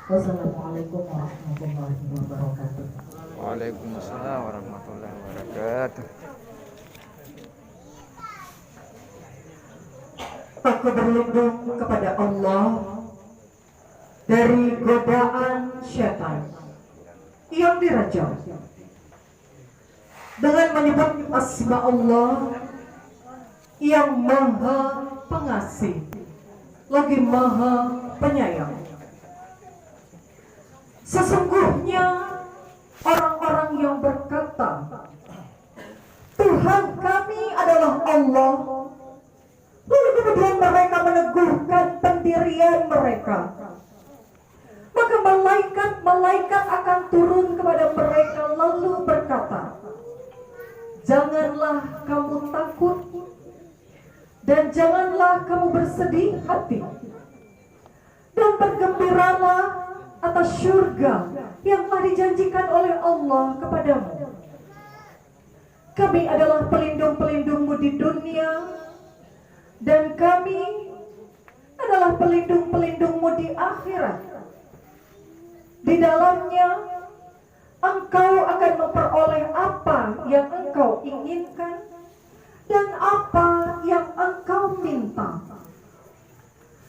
Wassalamualaikum warahmatullahi wabarakatuh. Waalaikumsalam warahmatullahi wabarakatuh. Aku berlindung kepada Allah dari godaan syaitan yang dirajam dengan menyebut asma Allah yang maha pengasih lagi maha penyayang. Sesungguhnya orang-orang yang berkata Tuhan kami adalah Allah, lalu kemudian mereka meneguhkan pendirian mereka, maka malaikat akan turun kepada mereka lalu berkata, janganlah kamu takut dan janganlah kamu bersedih hati, dan bergembiralah atas syurga yang telah dijanjikan oleh Allah kepadamu. Kami adalah pelindung-pelindungmu di dunia, dan kami adalah adalah pelindung-pelindungmu di akhirat. Di dalamnya engkau akan memperoleh apa yang engkau inginkan dan apa yang engkau minta.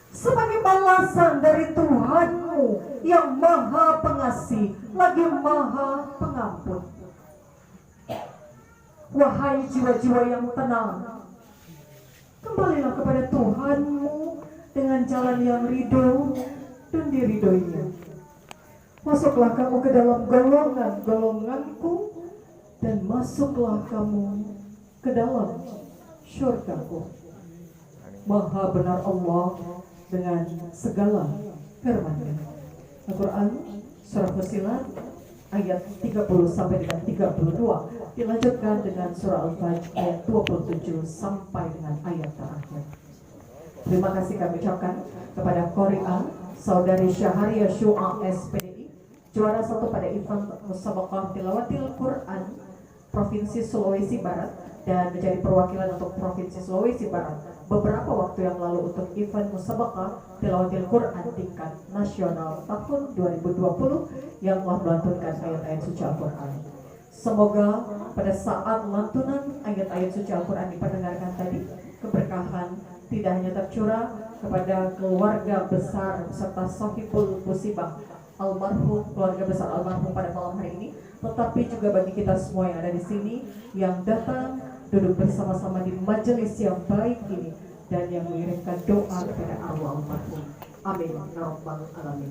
Sebagai balasan dari Tuhanmu yang Maha Pengasih lagi Maha Pengampun. Wahai jiwa-jiwa yang tenang, kembalilah kepada Tuhanmu dengan jalan yang ridho dan diridhoinya. Masuklah kamu ke dalam golongan-golonganku dan masuklah kamu ke dalam syurgaku. Maha benar Allah dengan segala firman-Nya. Al-Quran Surah Fussilat ayat 30 sampai dengan 32 dilanjutkan dengan surah Al-Fajr ayat 27 sampai dengan ayat terakhir. Terima kasih kami ucapkan kepada Qori'ah Saudari Syaharia Syu'a SPDI, juara 1 pada event Musabaqah Tilawatil Quran Provinsi Sulawesi Barat dan menjadi perwakilan untuk Provinsi Sulawesi Barat beberapa waktu yang lalu untuk event Musabaqah Tilawatil Quran tingkat nasional tahun 2020 yang telah melantunkan ayat-ayat suci Al-Quran. Semoga pada saat lantunan ayat-ayat suci Al-Quran diperdengarkan tadi, keberkahan tidak hanya tercurah kepada keluarga besar serta sahibul musibah almarhum, keluarga besar almarhum pada malam hari ini, tetapi juga bagi kita semua yang ada di sini yang datang duduk bersama-sama di majelis yang baik ini dan yang mengirimkan doa kepada arwah almarhum. Amin ya rabbal alamin.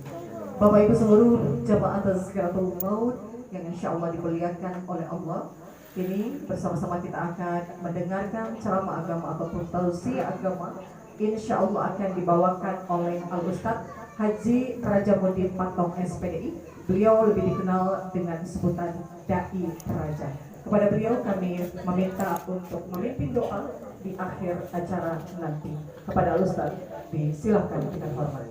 Bapak Ibu seluruh jamaah Tazkiratul Maut yang insya Allah dimuliakan oleh Allah, ini bersama-sama kita akan mendengarkan ceramah agama ataupun tausiah agama. Insya Allah akan dibawakan oleh Al-Ustadz Haji Rajamuddin Patong SPDI. Beliau lebih dikenal dengan sebutan Dai Raja. Kepada beliau kami meminta untuk memimpin doa di akhir acara nanti. Kepada Al-Ustadz disilakan dengan hormat.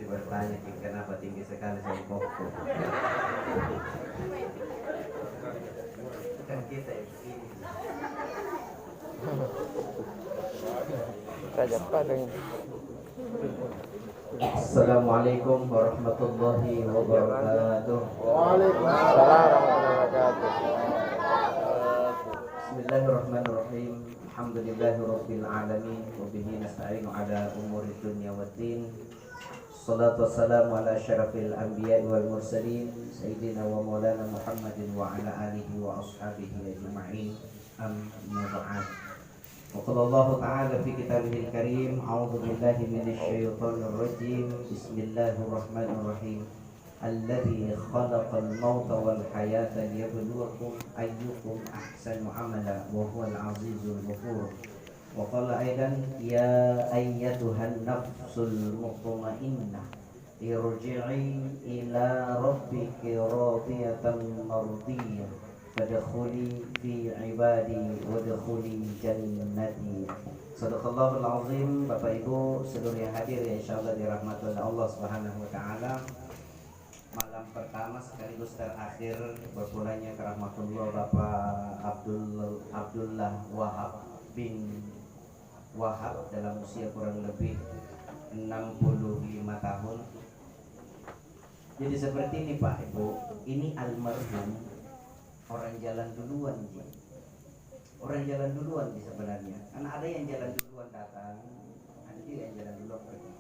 Bertanya kenapa tinggi sekali saya koko. Kan kita ini. Raja Padang. Assalamualaikum warahmatullahi wabarakatuh. Waalaikumsalam warahmatullahi wabarakatuh. Bismillahirrahmanirrahim. Alhamdulillahirabbil alamin wa bihi nasta'inu ala umuri dunya waddin. Salatu wassalamu ala syarafil anbiya wal mursalin sayyidina wa maulana Muhammadin wa ala alihi wa ashabihi ajma'in. Amma ba'd. Wa qala Allah ta'ala fi kitabihil karim, a'udzu billahi minasy syaithanir rajim. Bismillahirrahmanirrahim. Alladzi khalaqal mauta wal hayata liyabluwakum ayyukum ahsanu amala wa huwal azizul ghafur. Wa qala aidan ya ayyatuhan nafsul mutmainnah irji'i ila rabbiki radiyatan mardiyah fadkhuli fi ibadi wadkhuli jannati. Shadaqallahul azim. Bapak Ibu seluruh yang hadir ya insyaallah dirahmati oleh Allah Subhanahu wa taala. Malam pertama sekaligus terakhir berpulangnya ke rahmatullah Bapak Abdullah Wahab bin Wahab dalam usia kurang lebih 65 tahun. Jadi seperti ini Pak Ibu, ini almarhum orang jalan duluan Ji. Orang jalan duluan Ji sebenarnya. Karena ada yang jalan duluan datang, ada juga yang jalan duluan pergi.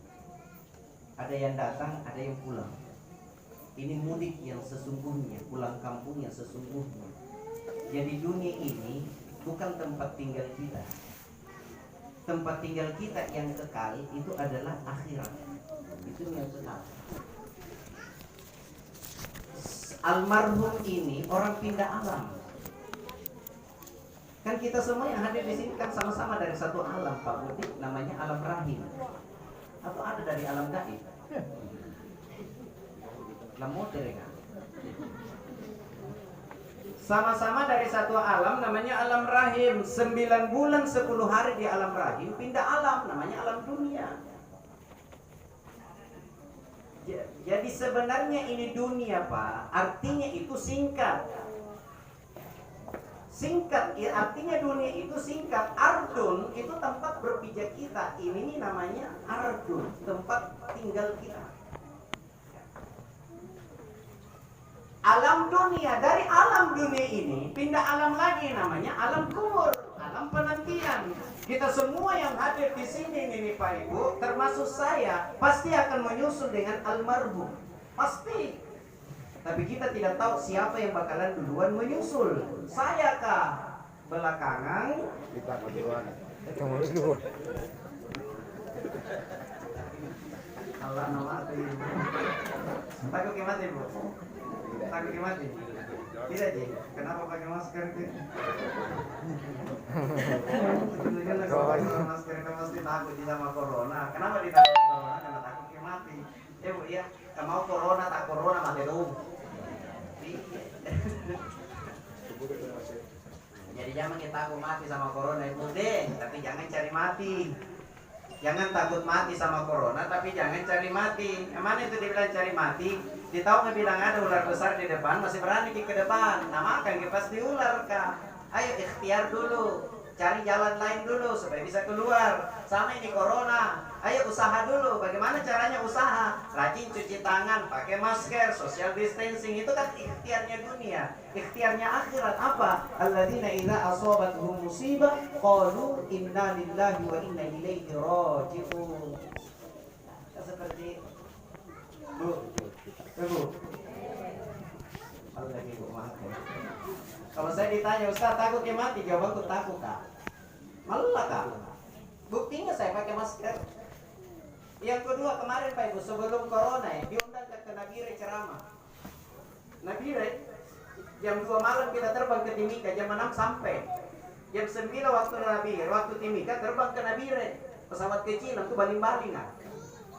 Ada yang datang, ada yang pulang. Ini mudik yang sesungguhnya, pulang kampung yang sesungguhnya. Jadi dunia ini bukan tempat tinggal kita. Tempat tinggal kita yang kekal itu adalah akhirat. Itu yang kekal. Almarhum ini orang pindah alam. Kan kita semua yang hadir di sini kan sama-sama dari satu alam Pak Budi, namanya alam rahim. Atau ada dari alam gaib. Sama-sama dari satu alam namanya alam rahim. 9 bulan 10 hari di alam rahim, pindah alam namanya alam dunia. Jadi sebenarnya ini dunia, Pak. Artinya itu singkat. Singkat, ya, artinya dunia itu singkat. Ardun itu tempat berpijak kita. Ini namanya ardun, tempat tinggal kita. Alam dunia, dari alam dunia ini pindah alam lagi namanya alam kubur, alam penantian. Kita semua yang hadir di sini nih Pak Ibu, termasuk saya, pasti akan menyusul dengan almarhum. Pasti. Tapi kita tidak tahu siapa yang bakalan duluan menyusul. Saya kah belakangan? Kita duluan. Kamu duluan. Allah nama takut mati Bu. Takut mati. Tidak Ji. Kenapa pakai masker Ji? Sebenarnya kalau pakai masker kan pasti takut sama corona. Kenapa ditakuti corona? Karena takut mati. Bu ya, mau corona tak corona mati dong. Jadi jangan kita takut mati sama corona itu deh, tapi jangan cari mati. Jangan takut mati sama corona, tapi jangan cari mati. Emang itu dibilang cari mati? Ditahu nggak bilang ada ular besar di depan, masih berani ke depan. Nah makan pasti ular kah? Ayo ikhtiar dulu, cari jalan lain dulu supaya bisa keluar. Sama ini corona, ayo usaha dulu. Bagaimana caranya usaha? Rajin cuci tangan, pakai masker, social distancing. Itu kan ikhtiarnya dunia. Ikhtiarnya akhirat apa? Alladzina idza asabatuhum musibah qalu inna lillahi wa inna ilaihi raji'un. Seperti Bu. Allah ibu maaf ya. Kalau saya ditanya Ustaz takutnya mati, jawabanku takut Kak. Malah Kak. Buktinya saya pakai masker. Yang kedua kemarin Pak Ibu sebelum corona ya, diundang ke Nabire ceramah. Nabire jam 2 malam kita terbang ke Timika, jam 6 sampai. Jam 9 waktu Nabire, waktu Timika terbang ke Nabire. Pesawat kecil itu baling-baling kan.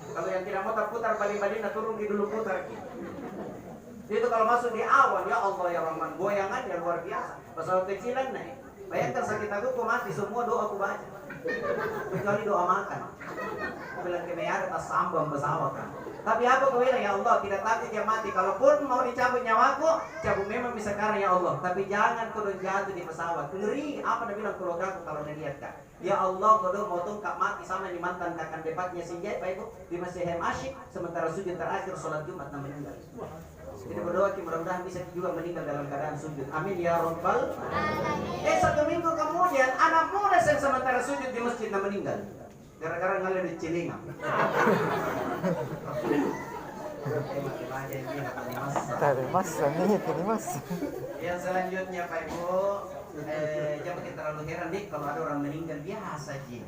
Kalau yang tidak mau terputar baling-baling turun di dulu putar. Itu kalau masuk di awan, ya Allah ya Rahman, goyangan yang luar biasa. Pesawat kecilan naik. Bayangkan sakit aku mati, semua doa aku baca. Kecuali doa makan. Aku bilang ke ada tas sambang pesawat kan. Tapi aku bilang ya Allah tidak takut dia mati. Kalaupun mau dicabut nyawaku, cabut memang bisa karena ya Allah. Tapi jangan kudu jatuh di pesawat. Ngeri apa dia bilang keluargaku kalau dilihat Kak. Ya Allah kudu mau tungkap mati sama di mantan kakak debatnya Sinjai Pak Ibu di Masjid Asyik sementara sujud terakhir sholat Jumat meninggal. Jadi berdoa mudah-mudahan bisa juga meninggal dalam keadaan sujud. Amin ya Rabbal alamin. 1 minggu kemudian anak muda yang sementara sujud di masjid meninggal. Gara-gara ngalir di Cilinga. Yang selanjutnya Pak Ibu, jangan kita terlalu heran nih kalau ada orang meninggal biasa aja.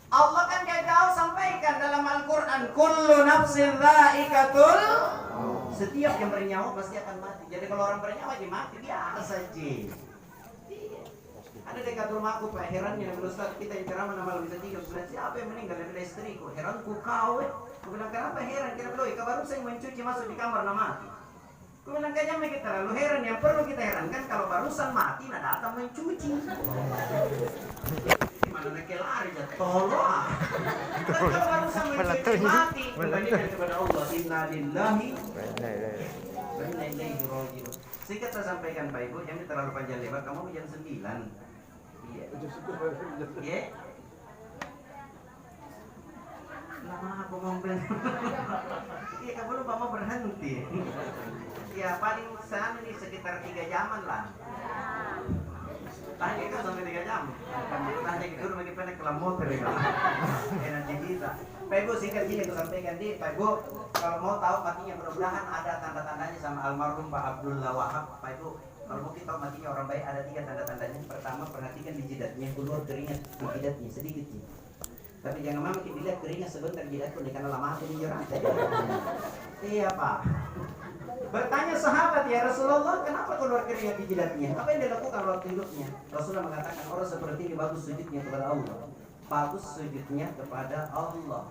Allah kan jauh sampaikan dalam Al-Quran, kullu nafsin dha'iqatul. Setiap yang bernyawa pasti akan mati. Jadi kalau orang bernyawa aja mati biasa aja. Ada dekat rumahku Pak, herannya Ustaz kita yang ceramah malam bisa tidur. Siapa yang meninggal dari istriku? Heranku kau. Aku bilang kenapa heran? Kita bilang baru saya mencuci masuk di kamar mati. Aku bilang kayaknya kita terlalu heran. Yang perlu kita herankan kalau barusan mati nah datang mencuci. Mana nak lari jatuh tolong. Kalau barusan mencuci mati kembalikan kepada Allah. Inna lillahi wa inna ilaihi raji'un. Singkat saya sampaikan Pak Ibu, jangan terlalu panjang lebar. Kamu jam 9. Iya. Iya. Lama aku ngomong. Iya, kamu lupa mau berhenti. Ya paling sana nih sekitar 3 jaman lah. Tanya kan sampai 3 jam. Tanya gitu lagi pendek kelam motor ya. Nanti kita. Pak Ibu singkat gini aku sampaikan di Pak Ibu kalau mau tahu matinya mudah-mudahan ada tanda-tandanya sama almarhum Pak Abdullah Wahab. Pak Ibu kalau mau kita tahu matinya orang baik ada 3 tanda-tandanya. Pertama perhatikan di jidatnya keluar keringat di jidatnya sedikit sih. Tapi jangan mau kita lihat keringat sebentar jidat pun karena lama hati menjerat. Iya Pak. Bertanya sahabat ya Rasulullah kenapa keluar keringat di jidatnya? Apa yang dilakukan waktu hidupnya? Rasulullah mengatakan orang seperti ini bagus sujudnya kepada Allah. Bagus sujudnya kepada Allah.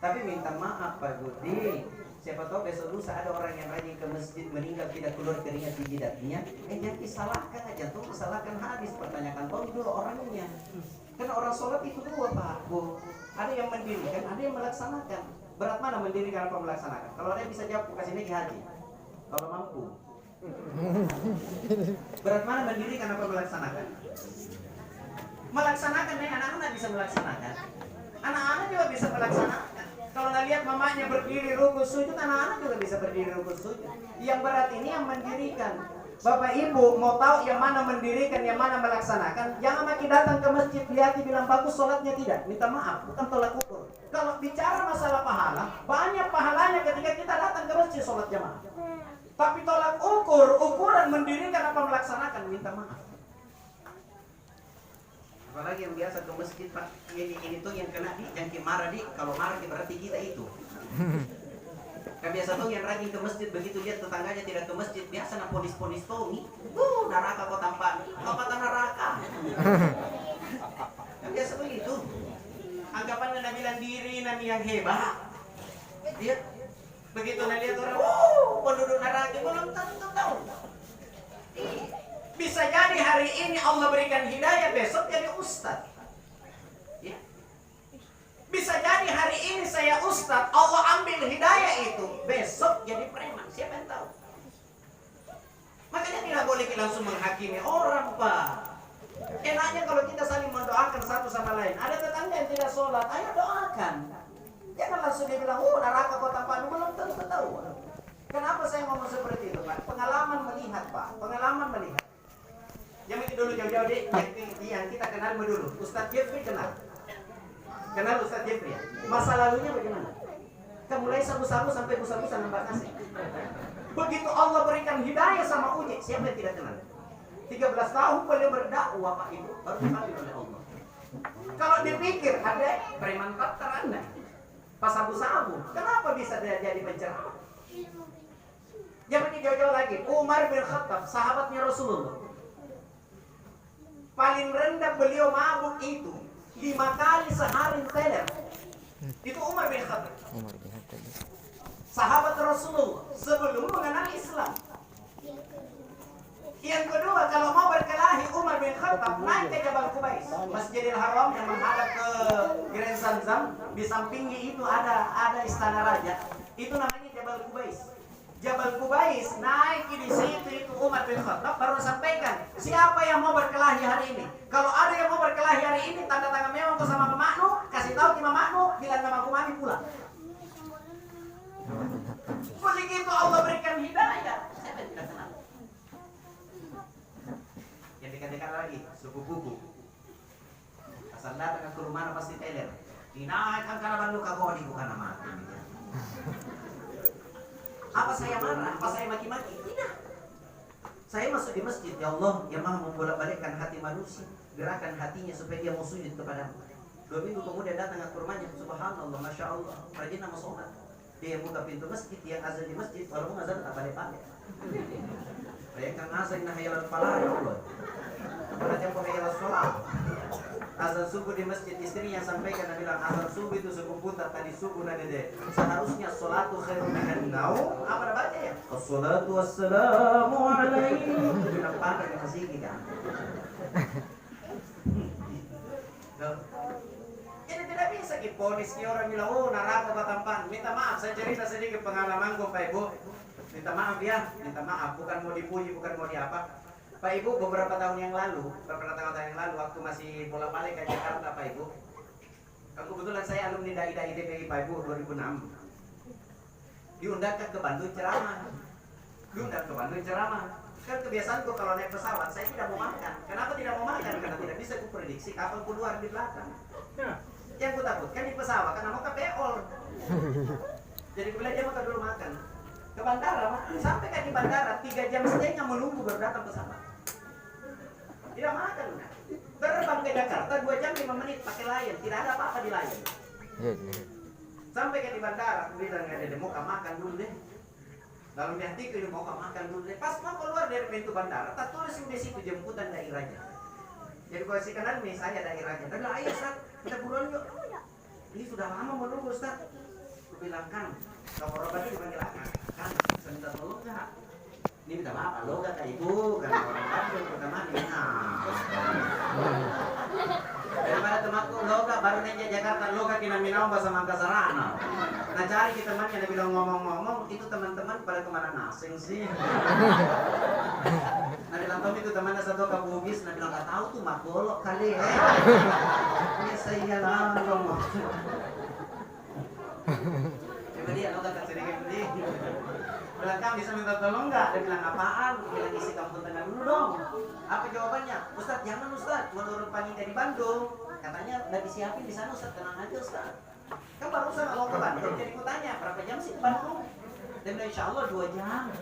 Tapi minta maaf Pak Budi, Siapa tahu besok lusa ada orang yang rajin ke masjid meninggal tidak keluar keringat di jidatnya. Jangan disalahkan aja tuh, disalahkan hadis. Pertanyakan tahu dulu orangnya. Karena orang sholat itu dua Pak Bu. Ada yang mendirikan, ada yang melaksanakan. Berat mana mendirikan apa melaksanakan? Kalau ada yang bisa jawab, kasih lagi haji. Kalau mampu. Berat mana mendirikan apa melaksanakan? Melaksanakan, anak-anak bisa melaksanakan. Anak-anak juga bisa melaksanakan. Kalau nggak lihat mamanya berdiri ruku sujud, anak-anak juga bisa berdiri ruku sujud. Yang berat ini yang mendirikan. Bapak Ibu mau tahu yang mana mendirikan, yang mana melaksanakan? Jangan makin datang ke masjid, lihat bilang bagus sholatnya tidak. Minta maaf, bukan tolak ukur. Kalau bicara masalah pahala, banyak pahalanya ketika kita datang ke masjid sholat jamaah. Tapi tolak ukur, ukuran mendirikan apa melaksanakan, minta maaf. Apalagi yang biasa ke masjid Pak, ini tuh yang kena di, yang marah di, kalau marah berarti kita itu. Kan biasa tuh yang rajin ke masjid begitu lihat tetangganya tidak ke masjid, biasa nak ponis-ponis tongi, neraka kau tampak, kau kata neraka. Kan biasa begitu. Anggapan Nabi bilang diri Nabi yang hebat. Dia begitu lihat orang, penduduk neraka belum tentu tahu. Bisa jadi hari ini Allah berikan hidayah, besok jadi ustaz. Ya. Bisa jadi hari ini saya ustaz, Allah ambil hidayah itu, besok jadi preman. Siapa yang tahu? Makanya tidak boleh kita langsung menghakimi orang Pak. Enaknya kalau kita saling mendoakan satu sama lain. Ada tetangga yang tidak sholat, ayo doakan. Jangan langsung dia bilang, neraka kota Padang, belum tentu tahu. Kenapa saya ngomong seperti itu Pak? Pengalaman melihat Pak, pengalaman melihat. Yang itu dulu jauh-jauh deh, yang kita kenal dulu. Ustadz Jeffrey kenal Ustadz Jeffrey ya? Masa lalunya bagaimana? Kan mulai sabu-sabu sampai busa-busa nambah kasih. Begitu Allah berikan hidayah sama Uji, siapa yang tidak kenal? 13 tahun beliau berdakwah Pak Ibu, baru dipanggil oleh Allah. Kalau dipikir ada preman teranda, pas sabu-sabu, kenapa bisa dia jadi penceramah? Jangan jauh-jauh lagi, Umar bin Khattab, sahabatnya Rasulullah. Paling rendah beliau mabuk itu 5 kali sehari teler. Itu Umar bin Khattab. Sahabat Rasulullah sebelum mengenal Islam. Yang kedua, kalau mau berkelahi Umar bin Khattab naik ke Jabal Qubais, Masjidil Haram yang menghadap ke Grand Zamzam. Di sampingnya itu ada istana raja. Itu namanya Jabal Qubais. Jabal Qubais naik di situ itu Umar bin Khattab baru sampaikan siapa yang mau berkelahi hari ini. Kalau ada yang mau berkelahi hari ini tanda tangan memang sama Mamaknu, kasih tahu ke Mamaknu bilang nama Kumami pulang. Begitu Allah berikan hidayah. Siapa yang tidak kenal? Yang dekat-dekat lagi suku buku. Asal datang ke rumah pasti teler. Dinaikkan karena bandu kagoni bukan nama mati. Apa saya marah? Apa saya maki-maki? Tidak. Saya masuk di masjid, ya Allah yang maha membolak-balikkan hati manusia, gerakan hatinya supaya dia mau sujud kepadamu. 2 minggu kemudian datang ke rumahnya, subhanallah, masya Allah, rajin nama sholat. Dia buka pintu masjid, yang azan di masjid, walaupun azan tak balik-balik. Bayangkan azan nahayalan falah, ya Allah. Berarti yang nahayalan sholat. Azan subuh di masjid, istrinya sampaikan dan bilang azan subuh itu subuh putar tadi subuh nadede. Seharusnya sholatu khairun minan naum. Apa baca ya? Assalatu wassalamu alaihi. Bilang pandang yang masih kan. Jadi tidak bisa diponis ki orang bilang neraka Batampan. Minta maaf, saya cerita sedikit pengalamanku Pak Ibu. Minta maaf ya, minta maaf. Bukan mau dipuji, bukan mau diapa. Pak Ibu beberapa tahun yang lalu waktu masih bolak-balik ke Jakarta Pak Ibu. Kebetulan saya alumni Dai ITB Pak Ibu 2006. Diundangkan ke Bandung ceramah. Kan kebiasaanku kalau naik pesawat saya tidak mau makan. Kenapa tidak mau makan? Karena tidak bisa kuprediksi kapan keluar di belakang. Yang ku takutkan di pesawat karena mau ke peol. Jadi kemudian dia mau dulu makan. Ke bandara, sampai kan di bandara 3 jam setengah menunggu baru datang pesawat. Tidak makan. Terbang ke Jakarta 2 jam 5 menit pakai Lion, tidak ada apa-apa di Lion. Sampai ke di bandara, aku bilang ada mau makan dulu deh. Dalam hati aku mau makan dulu deh. Pas mau keluar dari pintu bandara, tak tulis di situ jemputan daerahnya. Jadi kalau si kanan nih saya daerahnya. Tapi ayo Ustaz, kita buruan yuk. Ini sudah lama menunggu Ustaz. Aku bilang kan, Kamu orang Bandung dipanggil akang. Kan, saya minta tolong nggak? Ini minta maaf, lo nggak kayak ibu, kan orang Bandung pertama nih. Daripada temanku loga baru nanya Jakarta loga kinaminaw bahasa Mangkasarana. Nah cari kita temannya dia bilang ngomong-ngomong itu teman-teman pada kemana nasing sih. Nah bilang Tom itu temannya satu ke Bugis, nah bilang nggak tahu tuh Magolok kali ya. Ini saya lah ngomong. Coba dia loga tak sedikit beli. Bilang Kang bisa minta tolong nggak? Dia bilang apaan? Bilang isi kampung tengah dulu dong. Apa jawabannya? Ustaz jangan Ustaz, menurut panitia di Bandung katanya udah disiapin di sana Ustaz, tenang aja Ustaz. Kan barusan kalau ke Bandung jadi ku tanya berapa jam sih ke Bandung? Dia bilang insya Allah 2 jam.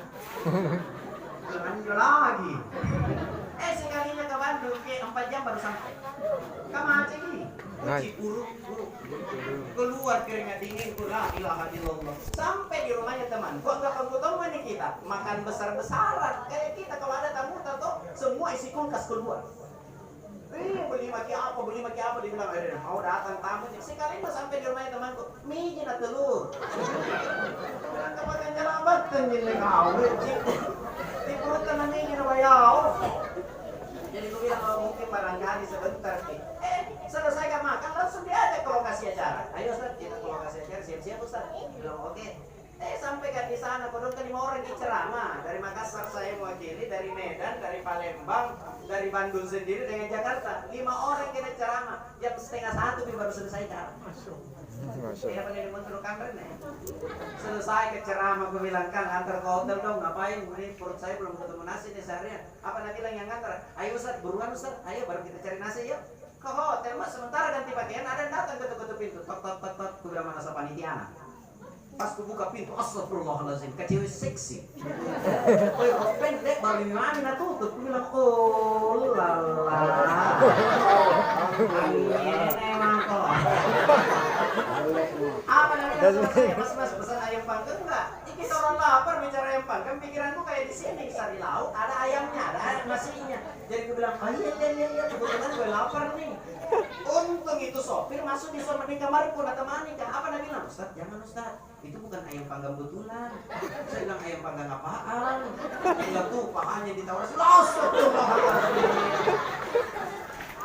Jangan lagi. Sekalinya ke Bandung kayak 4 jam baru sampai. Kamu aja gini. Uji buruk keluar keringat dingin la ilaha illallah sampai di rumahnya teman gua nggak tahu nih kita makan besar-besaran kayak kita kalau ada tamu atau semua isi kulkas keluar beli maki apa dibilang mau datang tamu sekali mah sampai di rumahnya temanku mie dan telur bilang kapan nyelamatkan jadi kau di perut kan mie dan bayau jadi gue bilang kalau mungkin barangkali sebentar selesai gak makan langsung diajak ke lokasi acara. Ayo Ustaz, kita ke lokasi acara siap-siap Ustaz. Bilang oke. Sampai kan di sana kodok kan 5 orang yang ceramah. Dari Makassar saya mewakili, dari Medan, dari Palembang, dari Bandung sendiri dengan Jakarta. 5 orang kita ceramah. Jam 12:30 baru selesai ceramah. Iya pakai dimontor kamar nih. Selesai ke ceramah gue bilang Kang antar ke hotel dong ngapain? Ini perut saya belum ketemu nasi nih seharian. Apa nanti bilang yang ngantar? Ayo Ustaz, buruan Ustaz. Ayo baru kita cari nasi yuk. Ke hotel mas sementara ganti pakaian ada yang datang ketuk-ketuk pintu tok ku bilang mana panitiana pas ku buka pintu astagfirullahaladzim kecil seksi rok pendek baru mami na tutup ku bilang oh lala emang kok apa namanya selesai mas pesan ayam panggang enggak kita orang lapar bicara ayam panggang pikiranku kayak di sini sari lauk ada ayamnya ada nasinya jadi gue bilang iya kebetulan gue lapar nih untung itu sopir masuk di kamarku nah temani kan apa dia bilang Ustaz jangan Ustaz itu bukan ayam panggang betulan saya bilang ayam panggang apaan dia bilang tuh pahanya ditawar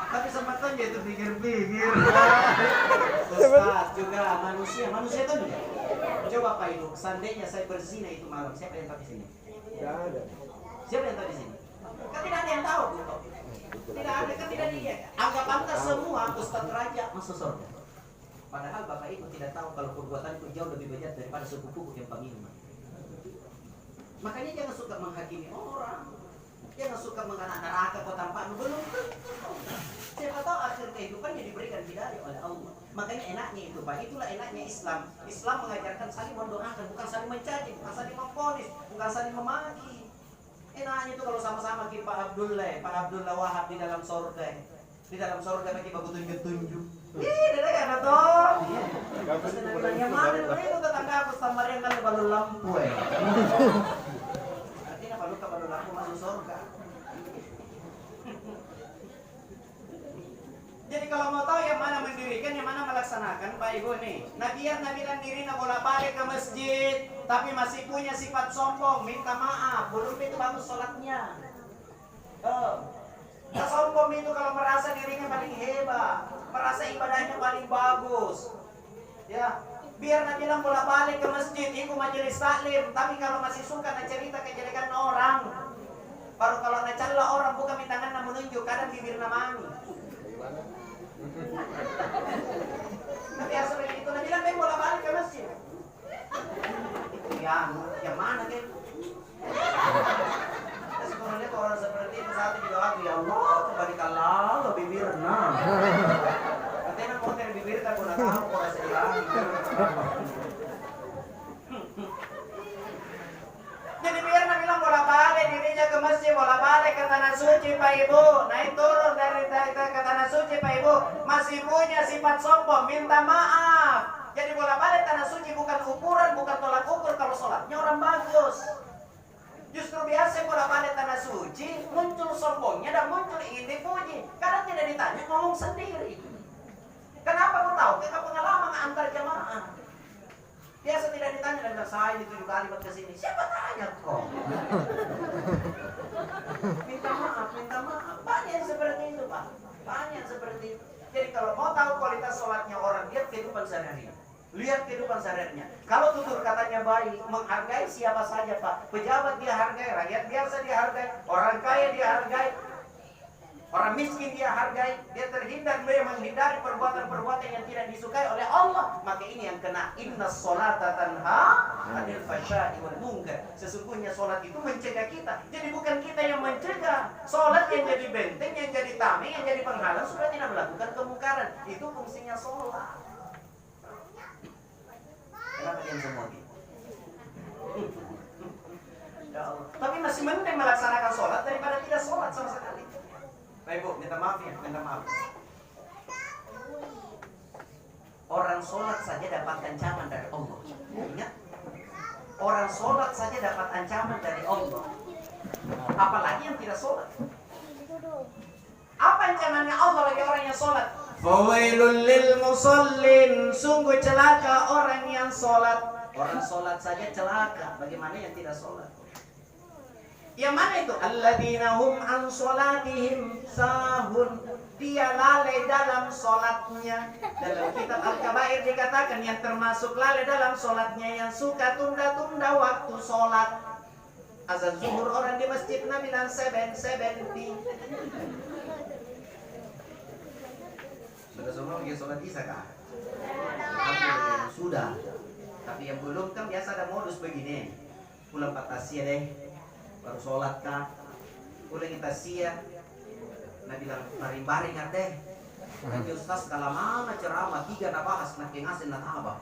tapi sempatan dia itu pikir-pikir Ustaz juga manusia kan coba Pak Ibu seandainya saya berzina itu malam siapa yang tahu di sini? Tidak ada. Siapa yang tahu di sini? Kan tidak ada yang tahu gitu. Tidak ada kan tidak dia. Anggap anda semua Ustaz Raja masuk surga. Padahal Bapak Ibu tidak tahu kalau perbuatanku jauh lebih banyak daripada sepupuku yang pengilman. Makanya jangan suka menghakimi orang. Jangan suka menganak neraka kau tampaknya belum tentu. Siapa tahu akhir kehidupannya diberikan hidayah oleh Allah. Makanya enaknya itu Pak, itulah enaknya Islam. Islam mengajarkan saling mendoakan, bukan saling mencaci, bukan saling memvonis, bukan saling memaki. Enaknya itu kalau sama-sama kita Pak Abdullah Wahab di dalam surga. Di dalam surga kita baku tunjuk-tunjuk. Tidak ada toh. Terus bilang yang mana itu tetangga aku sama yang kan balu lampu Artinya balu lampu masuk surga. Jadi kalau mau tahu yang mana mendirikan, yang mana melaksanakan, Pak Ibu nih. Nabiyan bilang diri bola balik ke masjid, tapi masih punya sifat sombong, minta maaf, belum itu bagus sholatnya. Sombong itu kalau merasa dirinya paling hebat, merasa ibadahnya paling bagus. Ya, biar Nabi bilang bola balik ke masjid, ikut majelis taklim, tapi kalau masih suka cerita kejelekan orang, baru kalau ngecela orang bukan minta tangan menunjuk, kadang bibir namami. Tapi asal itu Nabi bilang bola balik ke masjid. Yang mana kan? Terus kalau lihat orang seperti itu saat itu aku ya Allah kebalikanlah lo bibirna. Katanya mau dari bibir tak pernah tahu kok rasa hilang. Jadi biar Nabi bilang bola balik dirinya ke masjid, bola balik ke tanah suci Pak Ibu, naik turun dari ke tanah suci Pak Ibu, masih punya sifat sombong, minta maaf. Jadi bola balik tanah suci bukan ukuran, bukan tolak ukur kalau sholatnya orang bagus. Justru biasa bola balik tanah suci muncul sombongnya dan muncul ingin dipuji. Karena tidak ditanya ngomong sendiri. Kenapa kau tahu? Karena pengalaman antar jamaah. Biasa tidak ditanya dan saya ini 7 kali buat kesini. Siapa tanya kok? Minta maaf. Banyak yang seperti itu, Pak. Banyak seperti itu. Jadi kalau mau tahu kualitas sholatnya orang, lihat kehidupan sehari-hari. Lihat kehidupan sehari-harinya. Kalau tutur katanya baik, menghargai siapa saja, Pak. Pejabat dia hargai, rakyat biasa dia hargai, orang kaya dia hargai, orang miskin dia hargai. Dia terhindar, dia menghindari perbuatan-perbuatan yang tidak disukai oleh Allah. Maka ini yang kena inna sholata tanha anil fahsya'i wal munkar. Sesungguhnya sholat itu mencegah kita. Jadi bukan kita yang mencegah. Sholat yang jadi benteng, yang jadi tameng, yang jadi penghalang supaya tidak melakukan kemungkaran. Itu fungsinya sholat. Kenapa diam semua gitu? Ya Allah. Tapi masih mending melaksanakan sholat daripada tidak sholat sama sekali. Baik Bu, minta maaf ya, minta maaf. Orang sholat saja dapat ancaman dari Allah. Ingat, orang sholat saja dapat ancaman dari Allah. Apalagi yang tidak sholat. Apa ancamannya Allah bagi orang yang sholat? Fawailul lil musallin, sungguh celaka orang yang sholat. Orang sholat saja celaka, bagaimana yang tidak sholat? Yang mana itu? Alladzina hum an sholatihim sahun. Dia lalai dalam sholatnya. Dalam kitab Al-Kabair dikatakan yang termasuk lalai dalam sholatnya, yang suka tunda-tunda waktu sholat. Azan zuhur orang di masjid Nabi bilang 7:70. Sudah semua lagi sholat isya kah? Sudah. Tapi yang belum kan biasa ada modus begini. Pulang patasia deh, baru sholat kah? Pulang tasia. Nah bilang baring-baring deh. Nanti Ustaz kalau mana ceramah 3 nak bahas nak ngasin nak apa?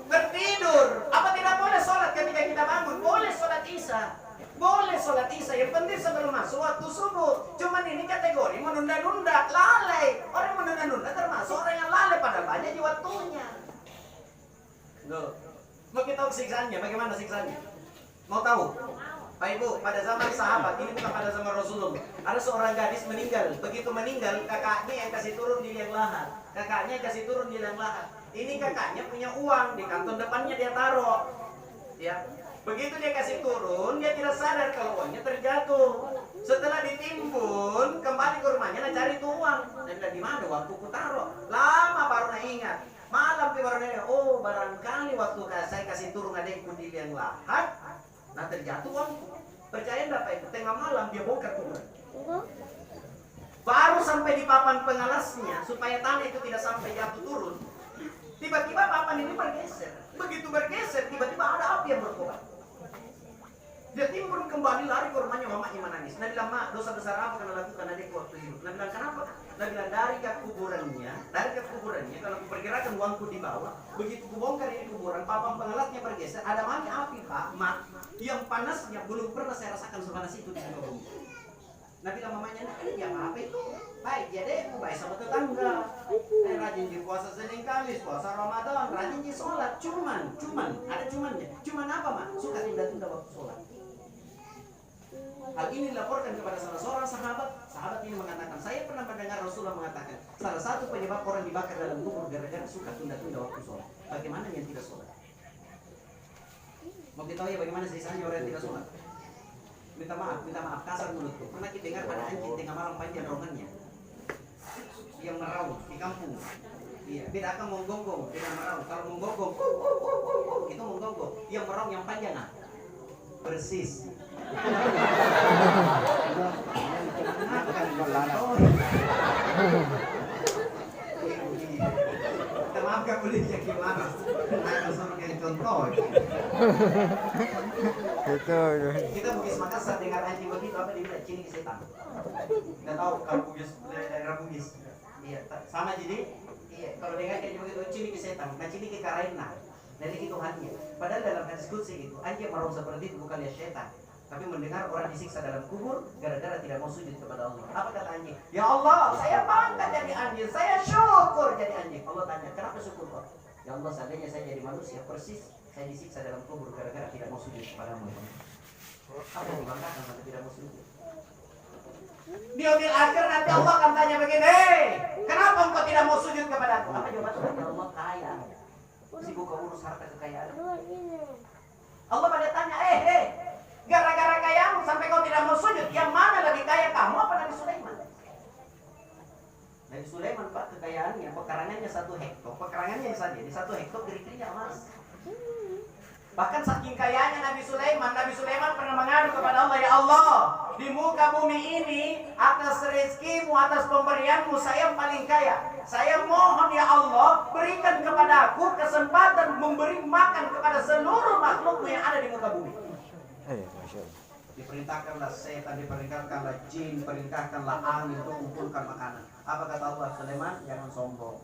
Bertidur. Apa tidak boleh sholat ketika kita bangun? Boleh sholat isya. Boleh sholat isya, yang penting sebelum masuk waktu subuh. Cuman ini kategori menunda-nunda, lalai. Orang menunda-nunda termasuk orang yang lalai padahal banyak di waktunya. Loh, mau kita tahu siksaannya, bagaimana siksaannya? Mau tahu? Pak Ibu, pada zaman sahabat, ini bukan pada zaman Rasulullah. Ada seorang gadis meninggal. Begitu meninggal, kakaknya yang kasih turun di liang lahat. Kakaknya yang kasih turun di liang lahat. Ini kakaknya punya uang, di kantong depannya dia taruh. Ya. Begitu dia kasih turun, dia tidak sadar kalau uangnya terjatuh. Setelah ditimbun, kembali ke rumahnya, nah cari tuh uang. Dan bilang, di mana waktu ku taruh? Lama baru nak ingat. Malam baru nak ingat. Oh, barangkali waktu saya kasih turun adekku di liang lahat, nah terjatuh uangku. Percaya enggak Pak Ibu? Tengah malam dia bongkar kuburan. Baru sampai di papan pengalasnya, supaya tanah itu tidak sampai jatuh turun. Tiba-tiba papan ini bergeser. Begitu bergeser, tiba-tiba ada api yang berkobar. Dia timbun kembali lari ke rumahnya, mamanya menangis. Nah bilang, Mak, dosa besar apa kena lakukan adikku waktu hidup? Nah bilang, kenapa? Nah bilang, dari ke kuburannya, kalau kuperkirakan uangku di bawah, begitu kubongkar ini kuburan, papan pengalasnya bergeser, ada mani api, Pak, Mak, yang panasnya belum pernah saya rasakan sepanas itu di muka bumi. Nah bilang mamanya, nah ini apa itu? Baik, jadi baik sama tetangga. Rajin di puasa Senin Kamis, puasa Ramadan, rajin di sholat. Cuman, ada cumannya. Cuman apa, Mak? Suka tunda-tunda waktu sholat. Hal ini dilaporkan kepada salah seorang sahabat. Sahabat ini mengatakan, saya pernah mendengar Rasulullah mengatakan, salah satu penyebab orang dibakar dalam kubur gara-gara suka tunda-tunda waktu sholat. Bagaimana yang tidak sholat? Mau kita tahu ya bagaimana sisanya orang yang tidak sholat? Minta maaf, kasar mulutku. Pernah kita dengar ada anjing tengah malam panjang rongannya yang meraung di kampung. Iya, beda akan menggonggong dengan meraung. Kalau menggonggong, itu menggonggong. Yang meraung yang panjang persis. Minta maaf kan boleh ya gimana? Aku sama kayak contoh. Kita Bugis Makassar dengar anjing begitu apa dibilang cini ke setan. Nggak tahu kalau Bugis daerah Bugis. Iya, sama jadi. Iya, kalau dengar anjing begitu cini ke setan, nah cini ke karena. Dari itu hatinya. Padahal dalam hadis qudsi itu anjing meraup seperti itu bukan lihat setan, tapi mendengar orang disiksa dalam kubur gara-gara tidak mau sujud kepada Allah. Apa kata anjing? Ya Allah, saya bangga jadi anjing, saya syukur jadi anjing. Allah tanya, kenapa syukur kok? Ya Allah, seandainya saya jadi manusia persis saya disiksa dalam kubur gara-gara tidak mau sujud kepadamu. Apa yang dibanggakan sampai tidak mau sujud? Di yaumil akhir nanti Allah akan tanya begini, "Hei, kenapa engkau tidak mau sujud kepada aku?" Apa jawabannya? Ya Allah kaya. Sibuk kau urus harta kekayaan. Allah pada tanya, gara-gara kayamu sampai kau tidak mau sujud, yang mana lebih kaya, kamu apa Nabi Sulaiman? Nabi Sulaiman Pak, kekayaannya, pekarangannya 1 hektar, pekarangannya saja di 1 hektar kiri-kirinya emas. Bahkan saking kayanya Nabi Sulaiman pernah mengadu kepada Allah, "Ya Allah, di muka bumi ini atas rezekimu, atas pemberianmu saya paling kaya. Saya mohon ya Allah, berikan kepadaku kesempatan memberi makan kepada seluruh makhlukmu yang ada di muka bumi." Diperintahkanlah setan, diperintahkanlah jin, perintahkanlah angin untuk kumpulkan makanan. Apa kata Allah? Sulaiman, jangan sombong.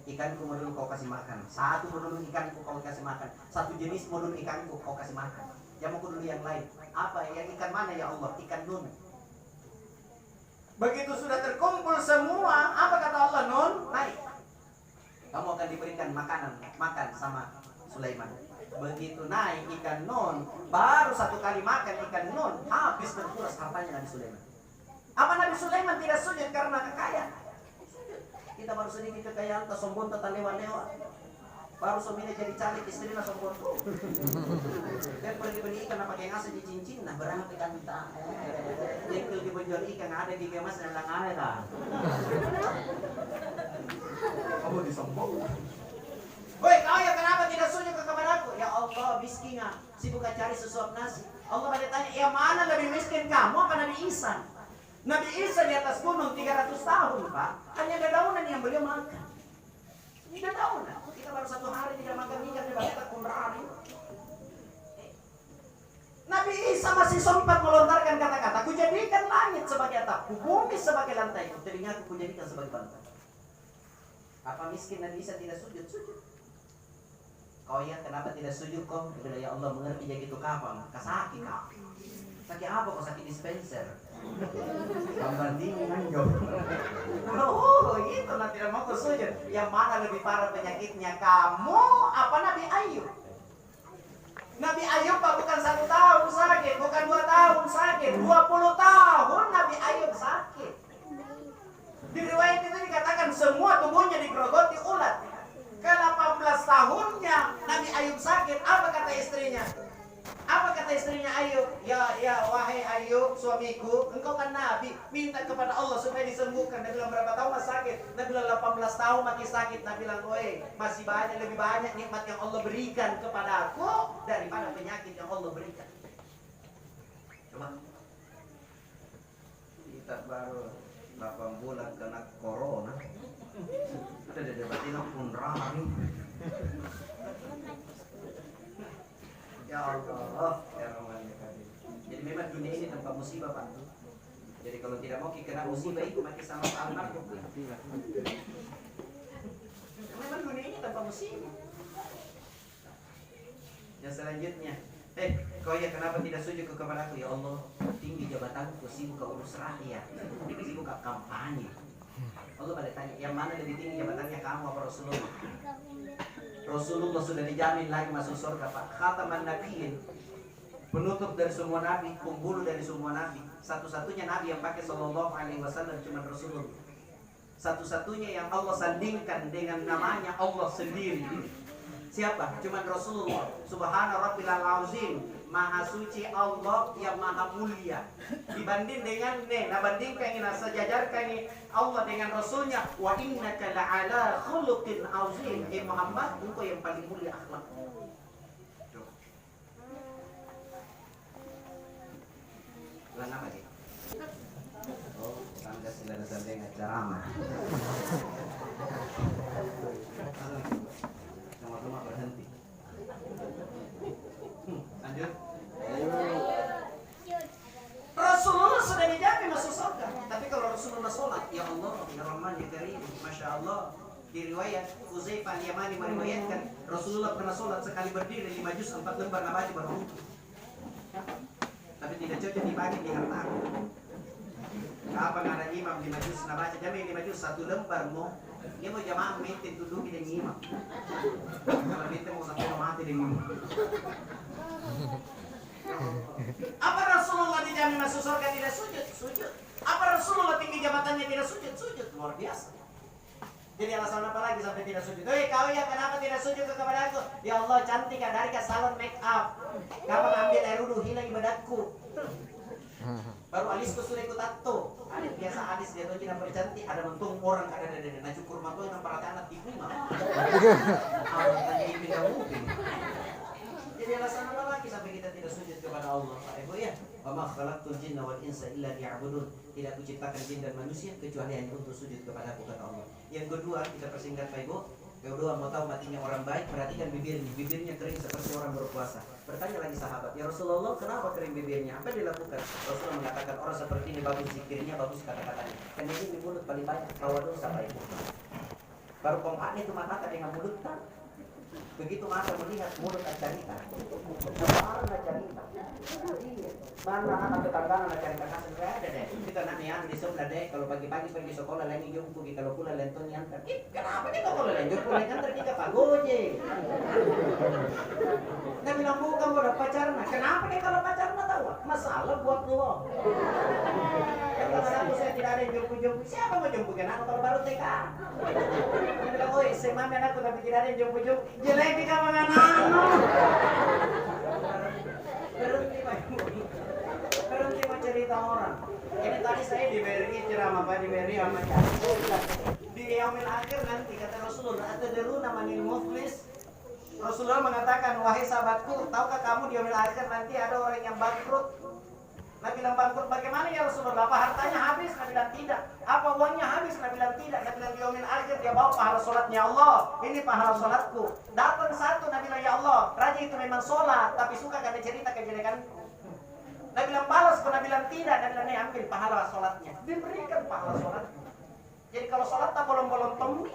Ikanku mau dulu kau kasih makan. Satu mau dulu ikanku kau kasih makan. Satu jenis mau dulu ikanku kau kasih makan. Jangan mau dulu yang lain. Apa? Yang ikan mana ya Allah? Ikan nun. Begitu sudah terkumpul semua, apa kata Allah? Nun, naik. Kamu akan diberikan makanan, makan sama Sulaiman. Begitu naik ikan nun, baru 1 kali makan ikan nun, habis terkuras hartanya Nabi Sulaiman. Apa Nabi Sulaiman tidak sujud karena kekayaan? Kita baru sedikit kekayaan, tak sombong, tak lewat-lewat. Baru suaminya jadi cantik, istrinya sombong tuh. Dan pergi beli ikan, apa yang ngasih di cincin, nah berapa ikan kita. Jengkel di penjual ikan, ada di kemas dan lang ada. Kamu disombong. Woi, kau ya kenapa tidak sujud kepada aku? Ya Allah, miskin, sibuk cari sesuap nasi. Allah pada tanya, yang mana lebih miskin, kamu apa Nabi Isa? Nabi Isa di atas gunung 300 tahun, Pak. Hanya dedaunan yang beliau makan. Ini dedaunan. Kita baru 1 hari tidak makan ikan, kita pun rari. Nabi Isa masih sempat melontarkan kata-kata, "Kujadikan langit sebagai atap, bumi sebagai lantai, telingaku kujadikan sebagai bantal." Apa miskin Nabi Isa tidak sujud? Sujud. Kau ya kenapa tidak sujud kau? Bila ya Allah mengerti jadi itu kapan? Kasaki kau. Sakit apa kau? Sakit dispenser. Gambar dingin anjol. Itu nanti tidak mau kau sujud. Yang mana lebih parah penyakitnya, kamu apa Nabi Ayub? Nabi Ayub bukan 1 tahun sakit, bukan 2 tahun sakit, 20 tahun Nabi Ayub sakit. Di riwayat itu dikatakan semua tubuhnya digerogoti ulat. Ke 18 tahunnya Nabi Ayub sakit, apa kata istrinya? Apa kata istrinya Ayub? Ya wahai Ayub suamiku, engkau kan Nabi, minta kepada Allah supaya disembuhkan. Dia bilang berapa tahun masih sakit? Dia bilang 18 tahun masih sakit. Dia bilang, "Woi, masih banyak, lebih banyak nikmat yang Allah berikan kepada aku daripada penyakit yang Allah berikan." Coba. Kita baru 8 bulan kena corona. Ada debatin pun rari. Ya Allah, ya Rahman ya Karim. Jadi memang dunia ini tempat musibah, Pak. Jadi kalau tidak mau kena musibah itu mati sama almarhum. Memang dunia ini tempat musibah. Yang selanjutnya, kau ya kenapa tidak sujud kepada aku? Ya Allah, tinggi jabatanku, sibuk kau urus rakyat, sibuk kau kampanye. Allah pada tanya, yang mana lebih tinggi jabatannya, kamu apa Rasulullah? Rasulullah sudah dijamin lagi masuk surga, Pak. Khataman Nabiin, penutup dari semua nabi, pembuluh dari semua nabi. Satu-satunya nabi yang pakai sallallahu alaihi wasallam cuma Rasulullah. Satu-satunya yang Allah sandingkan dengan namanya Allah sendiri. Siapa? Cuma Rasulullah. Subhana rabbil azim, maha suci Allah yang maha mulia. Dibanding dengan bandingkan ini, sejajarkan ini Allah dengan Rasulnya. Wa innaka la'ala khuluqin azim. Muhammad, engkau yang paling mulia akhlak. Bulan apa sih? Oh, tangga silana sampai ceramah. Sama-sama berhenti. Lanjut. Rasulullah sudah dijamin masuk surga. Tapi kalau Rasulullah sholat, ya Allah, ya Rahman, ya Karim, Masya Allah. Di riwayat Huzaifah al-Yamani meriwayatkan Rasulullah pernah sholat sekali berdiri 5 juz 4 lembar nabaji baru. Tapi tidak cocok dibagi di harta. Kapan ada imam 5 juz nabaji, jamin 5 juz 1 lembar mau. Dia mau jamaah minta duduk dengan imam. Kalau minta mau sampai mati dengan imam. Apa Rasulullah dijamin masuk surga tidak sujud? Sujud. Apa Rasulullah tinggi jabatannya tidak sujud? Sujud. Luar biasa. Jadi alasan apa lagi sampai tidak sujud? Hei kau ya kenapa tidak sujud kepada aku? Ya Allah cantik kan dari ke salon make up. Kapan ambil air wudhu hilang ibadatku. Baru alisku sudah ikut tato. Ada biasa alis dia tuh tidak bercantik. Ada mentung orang ada nah cukur matu yang para anak TV mah. Ada tanya ini tidak mungkin. Jadi alasan apa lagi sampai kita tidak sujud kepada Allah? Pak Ibu ya. Wa ma khalaqtul jinna wal insa illa liya'budun. Tidak kuciptakan jin dan manusia kecuali hanya untuk sujud kepada Aku kata Allah. Yang kedua kita persingkat Pak Ibu. Kedua mau tahu matinya orang baik, perhatikan bibirnya. Bibirnya kering seperti orang berpuasa. Bertanya lagi sahabat, ya Rasulullah kenapa kering bibirnya? Apa dilakukan? Rasulullah mengatakan orang seperti ini bagus zikirnya, bagus kata-katanya. Karena ini di mulut paling banyak rawa dosa Pak Ibu. Baru kompaknya itu mata dengan mulut kan. Begitu mata melihat mulut acarita. Apa acarita? Mana anak tetangga anak acarita kasih enggak ada deh. Kita nak nian di sebelah deh. Kalau pagi-pagi pergi sekolah lagi jumpu kita kalau pulang lenton nyantar. Kenapa dia kalau lenton pulang nyantar kita pagoje? Dia bilang bukan udah pacaran. Kenapa dia kalau pacaran tahu? Masalah buat lo. Kalau satu saya tidak ada yang jumpu-jumpu. Siapa mau jumpu kan? Aku kalau baru TK. Dia bilang, oi, semam aku tapi tidak ada yang jumpu-jumpu. Jelek kita menganano. Berhenti Pak Ibu. Berhenti mau cerita orang. Ini tadi saya diberi ceramah Pak, diberi sama di yaumil akhir nanti kata Rasulullah atadruna manil muflis. Rasulullah mengatakan, wahai sahabatku, tahukah kamu di yaumil akhir nanti ada orang yang bangkrut? Nabi bilang bangkrut bagaimana ya Rasulullah? Apa hartanya habis? Nabi bilang tidak. Apa uangnya habis? Nabi bilang tidak. Nabi bilang di yaumil akhir dia bawa pahala sholatnya Allah. Ini pahala sholatku. Datang satu Nabi bilang ya Allah, raja itu memang sholat tapi suka karena cerita kejelekanku. Nabi bilang balas, Nabi bilang tidak. Nabi bilang ambil pahala sholatnya. Diberikan pahala sholatnya. Jadi kalau sholat tak bolong-bolong temui.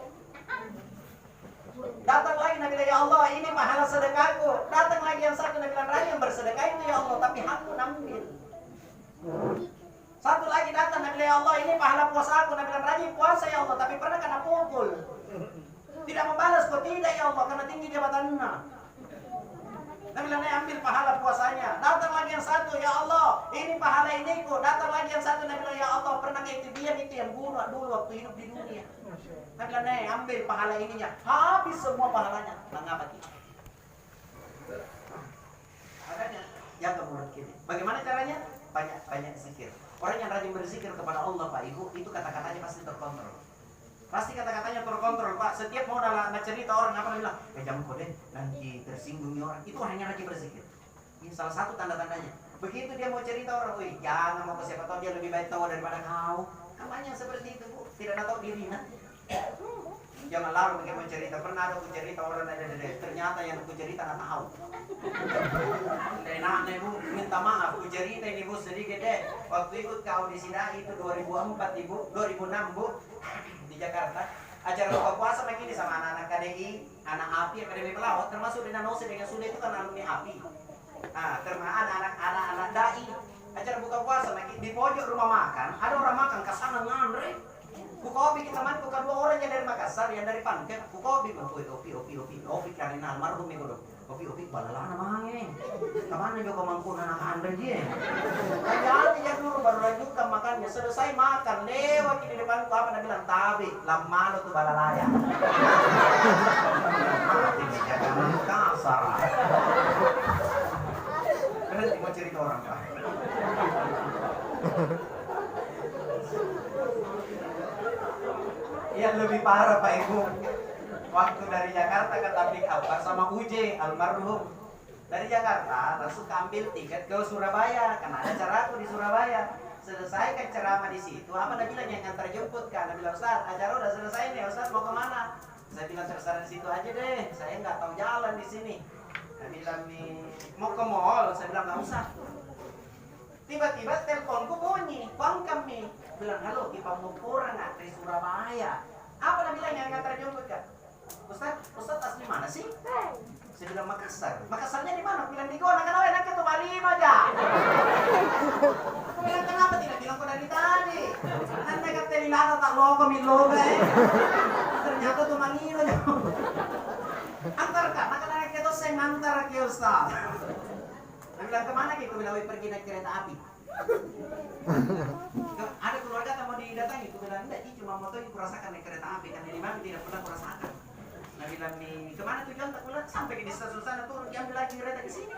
Datang lagi Nabi bilang ya Allah ini pahala sedekahku. Datang lagi yang satu Nabi bilang raja yang bersedekah itu ya Allah tapi hakku ambil. Satu lagi datang Nabi bilang ya Allah ini pahala puasa aku. Nabi bilang raja puasa ya Allah tapi pernah kena pukul. Tidak membalas kok tidak ya Allah karena tinggi jabatannya. Nabi bilang ambil pahala puasanya. Datang lagi yang satu ya Allah ini pahala iniku. Datang lagi yang satu Nabi bilang ya Allah pernah itu dia itu yang bunuh dulu waktu hidup di dunia. Nabi bilang ambil pahala ininya. Habis semua pahalanya. Mengapa tidak? Makanya jaga mulut kita. Bagaimana caranya? Banyak zikir. Orang yang rajin berzikir kepada Allah Pak Ibu itu kata-katanya pasti terkontrol. Pasti kata-katanya terkontrol Pak. Setiap mau nak cerita orang apa bilang, jangan kode nanti tersinggung orang. Itu hanya rajin berzikir. Ini salah satu tanda-tandanya. Begitu dia mau cerita orang, wih jangan mau ke siapa tahu dia lebih baik tahu daripada kau. Kampanye seperti itu Bu. Tidak tahu diri nah. Jangan lalu begitu mau cerita. Pernah ada aku cerita orang ada. Ternyata yang aku cerita nggak tahu. Enak nih Bu, minta maaf. Aku cerita ini Bu sedikit deh. Waktu ikut ke audisi DAI itu 2004 Ibu, 2006 Bu di Jakarta. Acara buka puasa begini sama anak-anak KDI, anak API, Akademi Pelawat, termasuk dengan Nose dengan Sule itu kan alumni API. Nah, termasuk anak-anak DAI. Acara buka puasa di pojok rumah makan, ada orang makan kesana ngandre. Bukobi kita teman bukan dua orang yang dari Makassar, yang dari Panken. Bukobi, opi karena almarhum itu dong. Opi balalana mange. Kemana juga mangkun anak Andre dia. Jadi ya dulu baru lanjutkan makannya. Selesai makan lewat di depanku apa Nabi bilang tabi, lama lo tuh balalaya. Mati jaga kasar. Berhenti mau cerita orang Pak. Yang lebih parah Pak Ibu, waktu dari Jakarta ke Tablik Akbar sama Uje almarhum dari Jakarta langsung ambil tiket ke Surabaya karena ada acaraku di Surabaya. Selesai kan ceramah di situ, apa Nabi bilang yang antar jemput kan? Nabi bilang Ustaz, acara udah selesai nih Ustaz mau kemana? Saya bilang terserah di situ aja deh, saya nggak tahu jalan di sini. Nabi bilang nih mau ke mall, saya bilang nggak usah. Tiba-tiba teleponku bunyi, bang kami bilang halo, kita mau pulang nggak dari Surabaya? Apa Nabi bilang yang ngantar jemput kan? Ustaz asli mana sih? Saya bilang Makassar. Makassarnya di mana? Bilang di Gona. Kenapa enaknya tuh Malino aja? Aku bilang kenapa tidak bilang kau dari tadi? Nanti kata Lilana tak logo milogo ternyata tuh Malino aja. Antar kak, maka anak itu saya ngantar ke Ustaz. Aku bilang kemana gitu? Bilang pergi naik kereta api. Ada keluarga yang mau didatangi. Aku bilang enggak, ini cuma motor yang kurasakan naik kereta api. Karena di mana tidak pernah kurasakan. Nah bilang nih, kemana tujuan? Tak bilang sampai di stasiun sana turun, diambil lagi kereta ke sini.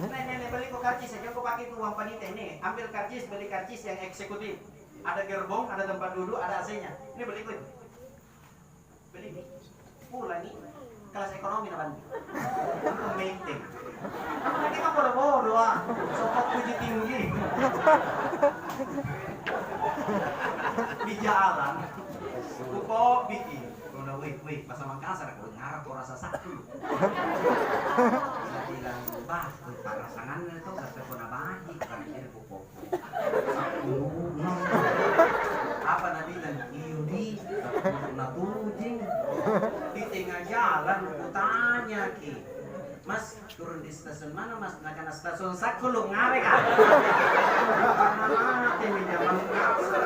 Nenek beli kok karcis aja, kok pakai itu uang panitia nih. Ambil karcis, beli karcis yang eksekutif. Ada gerbong, ada tempat duduk, ada AC-nya. Ini beli kok. Beli nih. Pulang nih. Kelas ekonomi namanya. Maintain. Nanti kan bodoh-bodoh ah. Sokok puji tinggi. Di jalan. Kok bikin. Udah wait, masa Makassar aku ngarap kok rasa satu. Saya bilang, bah, parasangan itu gak terkena baji. Kan ini pokok. Apa nabi bilang, di natujing di tengah jalan aku tanya ki, mas turun di stasiun mana mas? Nah karena stasiun Sakulu ngare kan? Karena ini zaman Makassar.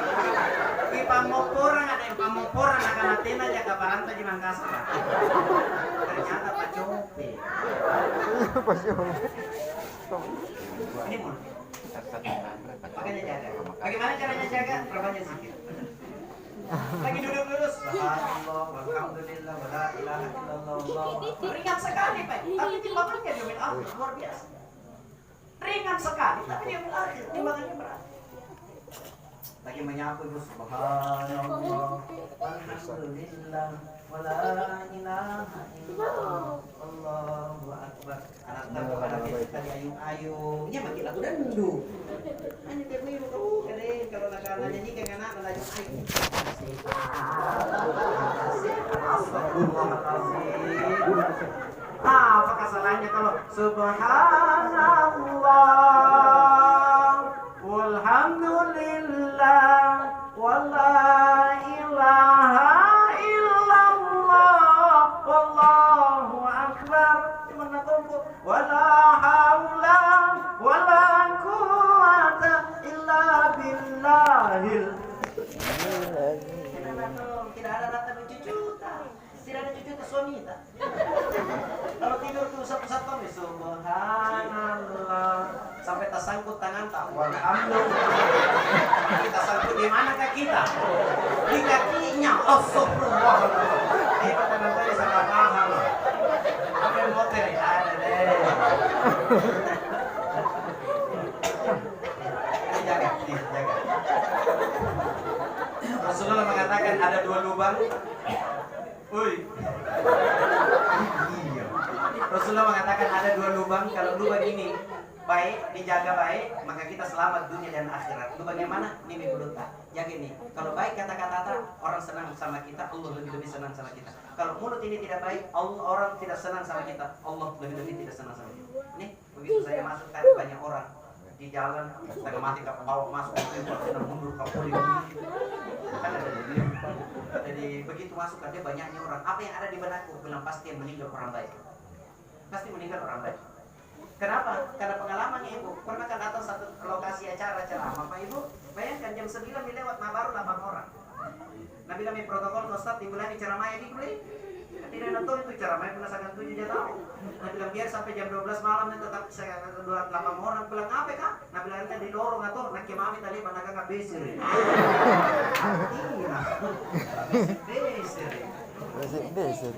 Di Pamoporan ada yang Pamoporan akan natin aja ke Paranta di Makassar. Ternyata Pak Cope. Ini mau. Makanya jaga. Bagaimana caranya jaga? Perbanyak zikir. Lagi duduk lurus. Subhanallah, walhamdulillah, wala ilaha illallah, Allah. Ringan sekali, Pak. Tapi timbangannya demi akhir luar biasa. Ringan sekali, tapi demi akhir timbangannya berat. Lagi menyapu ibu, subhanallah, walhamdulillah, wala ilaha illallah, Allahu akbar. Anak tahu anak kita ayung-ayung, ini makin lagu dandu. Hanya termiru kau kadang kalau nak nyanyi kan anak ayung-ayung. Apa kesalahannya kalau subhanallah walhamdulillah wala ilaha illallah wallahu akbar cuma natompo wala haula wala quwata illa billahil. Tidak ada rata bercucuta, tidak ada cucuta suamita. Kalau tidur tuh satu-satu nih subhanallah sampai tersangkut tangan tak walhamdulillah. Kita sangkut di mana kaki kita? Di kakinya. Astagfirullah. Kita tangan tadi sangat paham. Apa yang motor ya? Ada deh. Ini jaga. Rasulullah mengatakan ada dua lubang. Uy. Iya. Rasulullah mengatakan ada dua lubang. Kalau lubang ini baik, dijaga baik, maka kita selamat dunia dan akhirat. Lubang yang mana? Ini mulut tak. Jaga ini. Kalau baik kata-kata orang senang sama kita, Allah lebih senang sama kita. Kalau mulut ini tidak baik, orang tidak senang sama kita, Allah lebih tidak senang sama kita. Nih, begitu saya masuk tadi banyak orang di jalan, setengah mati ke bawah masuk ke mundur ke poli. Kan ada dia. Jadi begitu masuk ada banyaknya orang. Apa yang ada di benakku? Bilang pasti yang meninggal orang baik. Pasti meninggal orang baik. Kenapa? Karena pengalamannya ibu. Pernah kan datang satu lokasi acara ceramah Pak Ibu. Bayangkan jam 9 lewat baru 8 orang. Nah bila mi protokol Ustaz di bulan ceramahnya di kulit. Tidak nonton itu ceramahnya pernah sangat 7 dia tahu. Nah bilang biar sampai jam 12 malam tetap saya 8 orang. Bilang apa kak? Nah bilang kan di lorong atau nak kemami tadi mana kakak besir. Iya. Besir.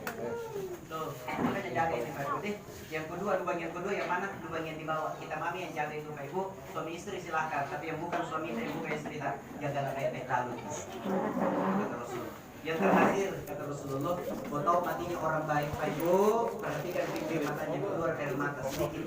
Tuh, makanya jaga ini Pak Ibu. Yang kedua, lubang yang kedua yang mana? Lubang yang di bawah. Kita mami yang jaga itu Pak Ibu. Suami istri silakan, tapi yang bukan suami yang bukan istri tak jagalah baik-baik lalu. Kata Rasulullah. Yang terakhir kata Rasulullah, mau tahu matinya orang baik Pak Ibu, perhatikan pipi matanya keluar air mata sedikit.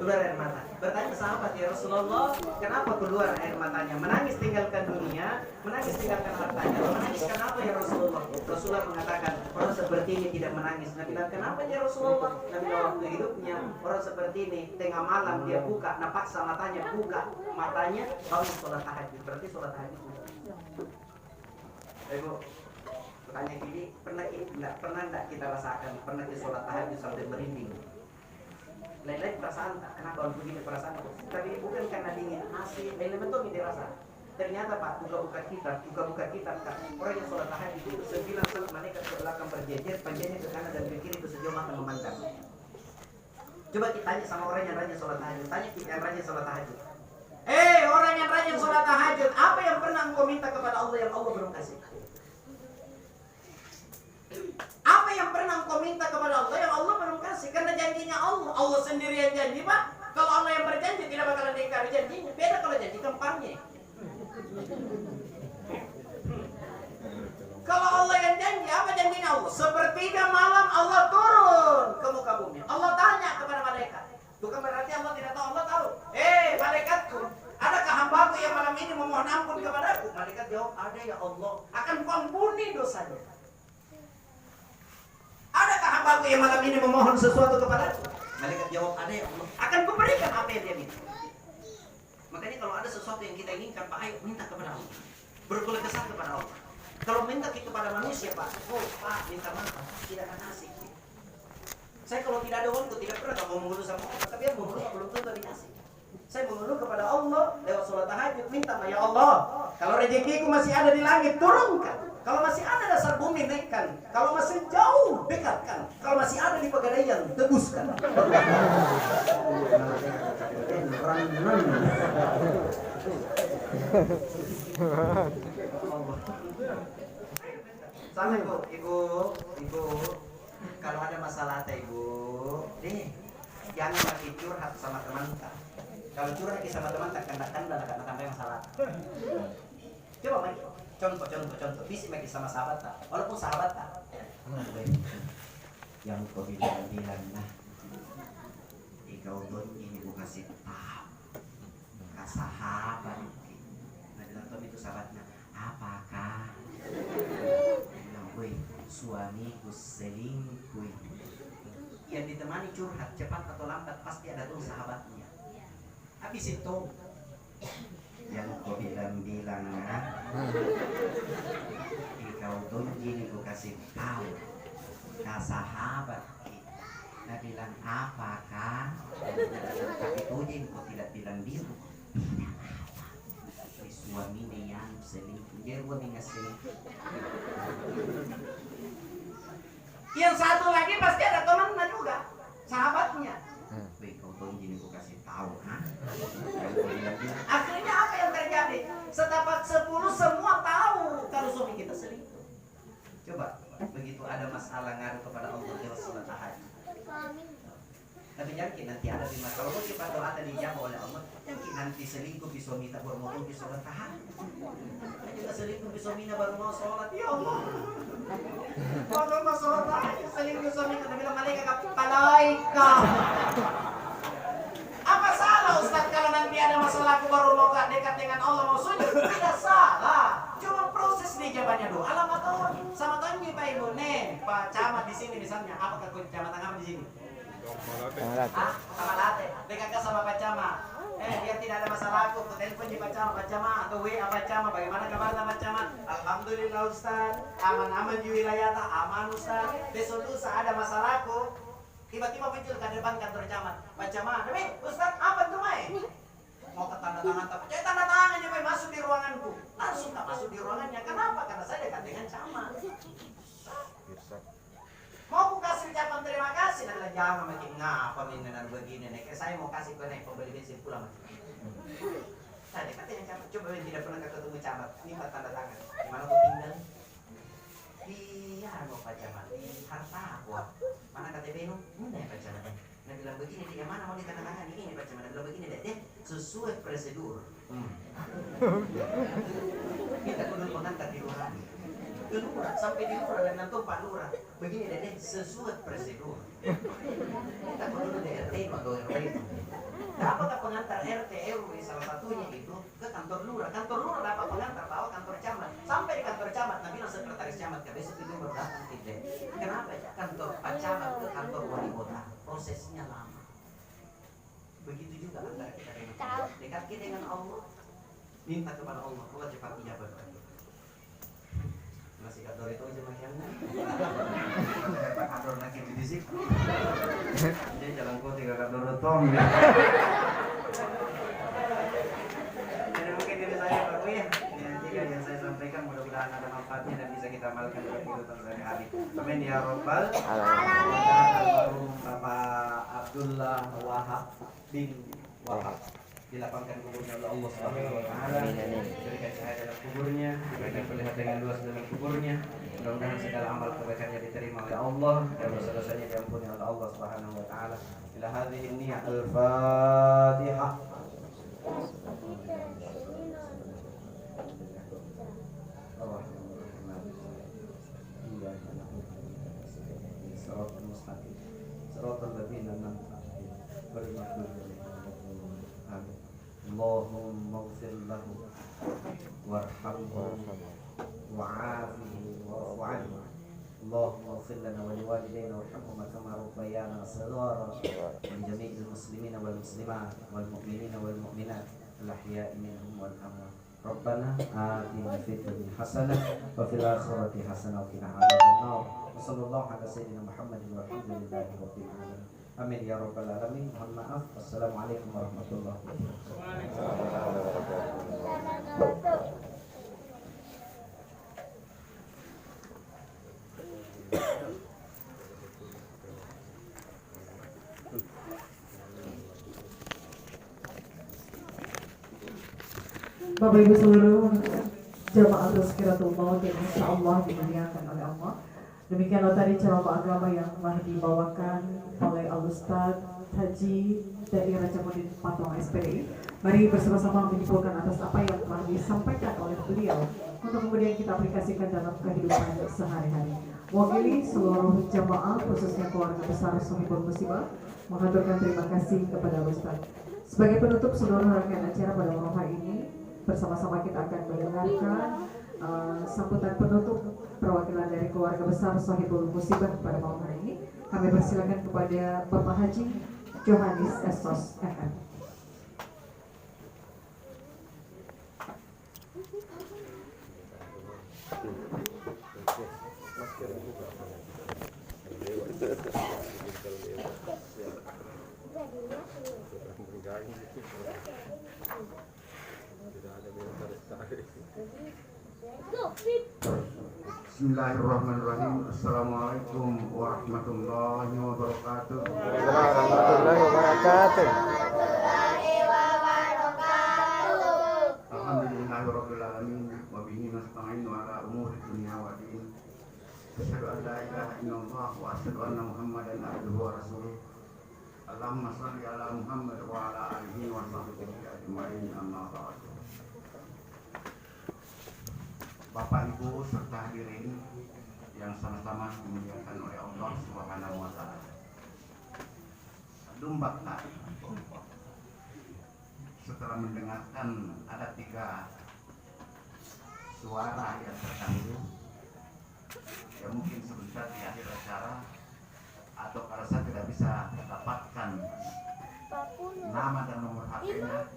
Keluar air mata. Bertanya sahabat ya Rasulullah, kenapa keluar air matanya? Menangis tinggalkan dunia, menangis tinggalkan hartanya. Menangis kenapa ya Rasulullah? Rasulullah mengatakan orang seperti ini tidak menangis. Nabi bilang kenapa ya Rasulullah? Nabi bilang waktu hidupnya orang seperti ini tengah malam dia buka, paksa matanya buka matanya bangun sholat tahajud. Berarti sholat tahajud. Ibu, tanya gini, pernah enggak kita rasakan, pernah kita sholat tahajud sampai merinding? Lain-lain perasaan tak, kenapa harus begini perasaan? Tapi bukan karena dingin, asli, lain-lain betul ini rasa. Ternyata Pak, buka-buka kitab, Kak. Orang yang sholat tahajud itu 9 malaikat ke belakang berjejer, panjangnya ke kanan dan ke kiri itu sejauh mata memandang. Coba kita tanya sama orang yang rajin sholat tahajud. Tanya kita yang rajin sholat tahajud. Orang yang rajin sholat tahajud, apa yang pernah engkau minta kepada Allah yang Allah belum kasih? Apa yang pernah engkau minta kepada Allah yang Allah belum kasih? Karena janjinya Allah. Allah sendiri yang janji, Pak. Kalau Allah yang berjanji tidak bakalan diingkari janjinya. Beda kalau janji kampanye. Kalau Allah yang janji, apa janjinya Allah? Sepertiga malam Allah turun ke muka bumi. Allah tanya kepada malaikat. Bukan berarti Allah tidak tahu, Allah tahu. Malaikatku, adakah hambaku yang malam ini memohon ampun kepadaku? Malaikat jawab, ada ya Allah. Akan kuampuni dosanya. Adakah hambaku yang malam ini memohon sesuatu kepadaku? Malaikat jawab, ada ya Allah. Akan kuberikan apa yang dia minta. Makanya kalau ada sesuatu yang kita inginkan, Pak, ayo minta kepada Allah. Berkeluh kesah kepada Allah. Kalau minta kepada manusia, Pak, Pak, minta maaf, tidak akan asik. Saya kalau tidak ada uang, tidak pernah mau mengeluh sama Allah, tapi yang mengeluh belum tentu dikasih. Saya mengeluh kepada Allah lewat sholat tahajud, minta, ya Allah, kalau rezekiku masih ada di langit, turunkan. Kalau masih ada dasar bumi, naikkan. Kalau masih jauh, dekatkan. Kalau masih ada di pegadaian, tebuskan. Sama ibu, kalau ada masalah ibu, jangan lagi curhat sama teman. Kalau curhat sama teman, akan tambah masalah. Coba Mike, contoh, bisik lagi sama sahabat tak, walaupun sahabat tak. Yang kau bilang nah, kau ini bukan kasih tahu, sahabat. Nah dalam itu sahabatnya, apakah? Suamiku selingkuh. Yang ditemani curhat cepat atau lambat pasti ada tuh sahabatnya. Habis itu yang kau bilang kau tuh ini ku kasih tahu ke sahabat. Nah bilang apakah? Tapi tuh kau tidak bilang dia. Suaminya yang selingkuh, dia buat selingkuh. Yang satu lagi pasti ada temannya juga, sahabatnya. Kau tahu gini, aku kasih tahu, Akhirnya apa yang terjadi? Setapak 10 semua tahu kalau suami kita selingkuh. Coba, begitu ada masalah ngaruh kepada Allah lewat sholat tahajud. Tapi yakin nanti ada di masa kalau kita doa tadi dijawab oleh Allah, yakin nanti selingkuh di suami tak baru mau di sholat tahajud. Juga selingkuh di suami baru mau sholat, ya Allah. Kalau mau sholat tahajud selingkuh suami kita bilang malaikat kapalaika. Apa salah Ustaz kalau nanti ada masalah aku baru mau dekat dengan Allah mau sujud? Tidak salah. Cuma proses dijawabnya doa. Alamat Allah. Sama tanya Pak Ibu nih, Pak Camat di sini misalnya, apakah kecamatan apa di sini? Sama latte. Dekat sama Pak Camat. Dia tidak ada masalah aku telepon di Pak Camat atau WA Pak Camat. Bagaimana kabarnya Pak Camat? Alhamdulillah Ustaz. Aman-aman di wilayah tak aman Ustaz. Besok lusa ada masalahku. Tiba-tiba muncul ke depan kantor camat. Pak Camat, Ustaz apa tuh Mai? Mau ke tanda tangan tak? Jadi tanda tangan aja Mai masuk di ruanganku. Langsung tak masuk di ruangannya. Kenapa? Karena saya dekat dengan camat. Mau aku kasih ucapan terima kasih, dan jangan makin ngapa ini dan begini nih. Saya mau kasih ke nih pembeli bensin pulang. Saya dekat dengan camat. Coba yang tidak pernah ketemu camat. Ini buat tanda tangan. Di mana aku tinggal? Iya, mau Pak Camat. Di harta aku. Mana KTP nu? Mana ya Pak Camat? Nah bilang begini, yang mana mau ditandatangan ini Pak Camat? Bilang begini deh, sesuai prosedur. Kita kudu mengantar di lurah. Ke lurah sampai di lurah dan nanti Pak Lurah. Begini deh, sesuai prosedur. Kita kudu di RT atau RW. Apakah pengantar RT RW salah satunya itu ke kantor lurah. Kantor lurah dapat pengantar bawa kantor camat. Sampai di kantor camat, Nabi bilang sekretaris camat, besok itu baru datang tidak. Kenapa ya? Kantor Pak Camat ke kantor wali kota, prosesnya lama. Begitu juga antara kita dengan Allah. Dekat kita dengan Allah, minta kepada Allah, Allah cepat ijabah. Masih kantor itu aja makiannya. Pak kantor lagi di sini. Jadi jalan kau 3 kantor tong. Jadi mungkin dari saya Pak ya, yang saya sampaikan mudah-mudahan mudah-mudahan ada manfaatnya dan bisa kita amalkan dalam kehidupan sehari-hari. Amin ya rabbal Alamin. almarhum Bapak Abdullah Wahab bin Wahab dilapangkan kuburnya oleh Allah Subhanahu wa taala. Diberikan cahaya dalam kuburnya, diberikan penglihatan dengan luas dalam kuburnya. Mudah-mudahan segala amal kebaikannya diterima oleh Allah dan dosa-dosanya diampuni oleh Allah Subhanahu wa taala. Ila hadhihi niyyah al-Fatihah. Allahumma ighfir lahu warhamhu wa'afihi wa'fu anhu. Allahumma ighfir lana wa liwalidayna warhamhuma kama rabbayana shighara wa li jami'il muslimina wal muslimat wal mu'minina wal mu'minat al ahya'i minhum wal amwat. Rabbana atina fid dunya hasanah wa fil akhirati hasanah wa qina adzabannar. Wassallallahu ala sayyidina Muhammadin walhamdulillahi rabbil alamin. Amin ya rabbal alamin. Mohon maaf. Wassalamualaikum warahmatullahi wabarakatuh. Bapak Ibu seluruh jamaah Tazkiratul Maut yang insyaallah dimuliakan oleh Allah. Demikianlah tadi ceramah agama yang telah dibawakan oleh Al-Ustaz Haji dari Raja Mudin Patung SPDI. Mari bersama-sama menyimpulkan atas apa yang telah disampaikan oleh beliau untuk kemudian kita aplikasikan dalam kehidupan sehari-hari. Mewakili seluruh jamaah khususnya keluarga besar Sohibul Musibah mengaturkan terima kasih kepada Ustaz. Sebagai penutup seluruh rangkaian acara pada malam hari ini, bersama-sama kita akan mendengarkan sambutan penutup perwakilan dari keluarga besar Sohibul Musibah pada malam hari ini. Kami persilakan kepada Bapak Haji Johannes Estos FM. Bismillahirrahmanirrahim. Assalamualaikum warahmatullahi wabarakatuh. Warahmatullahi wabarakatuh. Alhamdulillahirabbil alamin wa bihi nasta'in ala umuri dunya wa din. Asyhadu an la ilaha illallah wa asyhadu anna Muhammadan abduhu wa rasuluh. Allahumma shalli ala Muhammad wa ala alihi wa sahbihi ajmain, amma ba'du. Bapak Ibu serta hadirin yang sama-sama dimuliakan oleh Allah Subhanahu wa taala. Dumbak tadi setelah mendengarkan ada 3 suara yang terdahulu, ya mungkin sebentar di akhir acara atau kalau saya tidak bisa dapatkan nama dan nomor HP-nya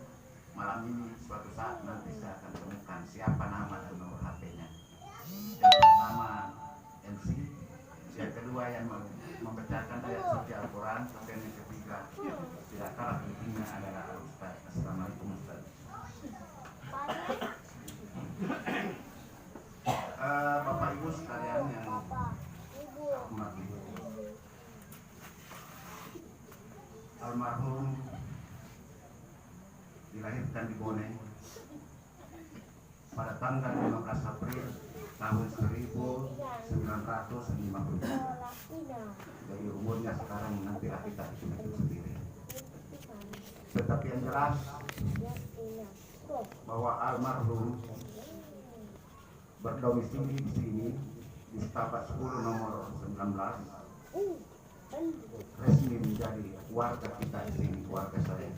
malam ini, suatu saat nanti saya akan temukan siapa nama dan nomor HP-nya. Yang pertama MC, yang kedua yang membacakan ayat suci Al-Quran, dan yang ketiga tidak kalah pentingnya adalah Al-Ustaz. Assalamualaikum Ustaz. Bapak Ibu sekalian yang hormati, almarhum dilahirkan di Bone pada tanggal 15 April tahun 1950. Jadi umurnya sekarang nantilah kita hitung sendiri. Tetapi yang jelas bahwa almarhum berdomisili di sini di Setapak 10 nomor 19, resmi menjadi warga kita di sini, warga saya.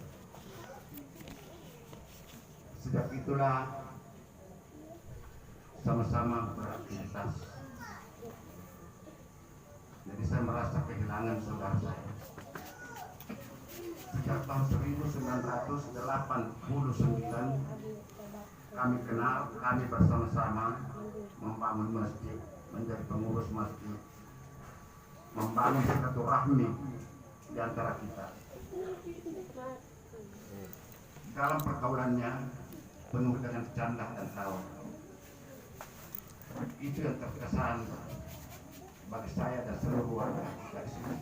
Sejak itulah sama-sama beraktivitas. Jadi saya merasa kehilangan saudara saya. Sejak tahun 1989 kami kenal, kami bersama-sama membangun masjid, menjadi pengurus masjid, membangun silaturahmi di antara kita. Dalam pergaulannya penuh dengan canda dan tawa. Itu yang terkesan bagi saya dan seluruh warga kita di sini.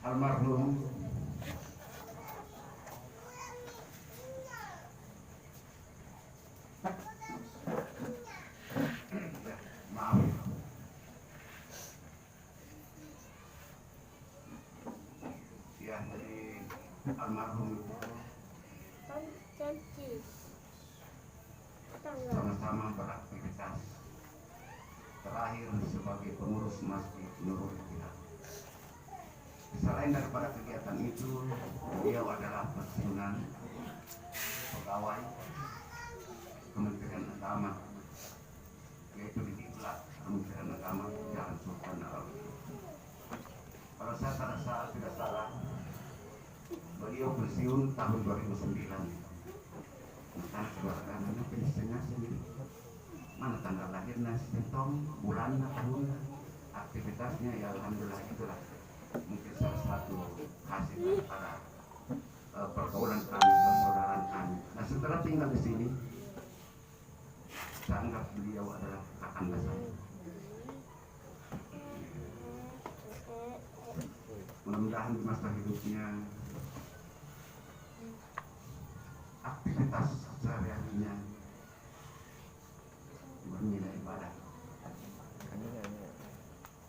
Almarhum maaf ya, jadi almarhum sama-sama beraktivitas terakhir sebagai pengurus masjid Nurul Huda. Selain daripada kegiatan itu, beliau adalah pensiunan pegawai Kementerian Agama, yaitu di Diklat Kementerian Agama Jalan Sultan Al-Amin. Kalau saya tidak salah, beliau pensiun tahun 2009. Entah keluarganya pensiunnya sendiri, mana tanggal lahirnya, sistem, bulan, tahun, aktivitasnya ya alhamdulillah itulah mungkin salah satu hasil daripada pergaulan kami, persaudaraan kami. Nah setelah tinggal di sini, saya anggap beliau adalah kakanda saya. Mudah-mudahan di masa hidupnya aktivitas sehari-harinya bernilai ibadah.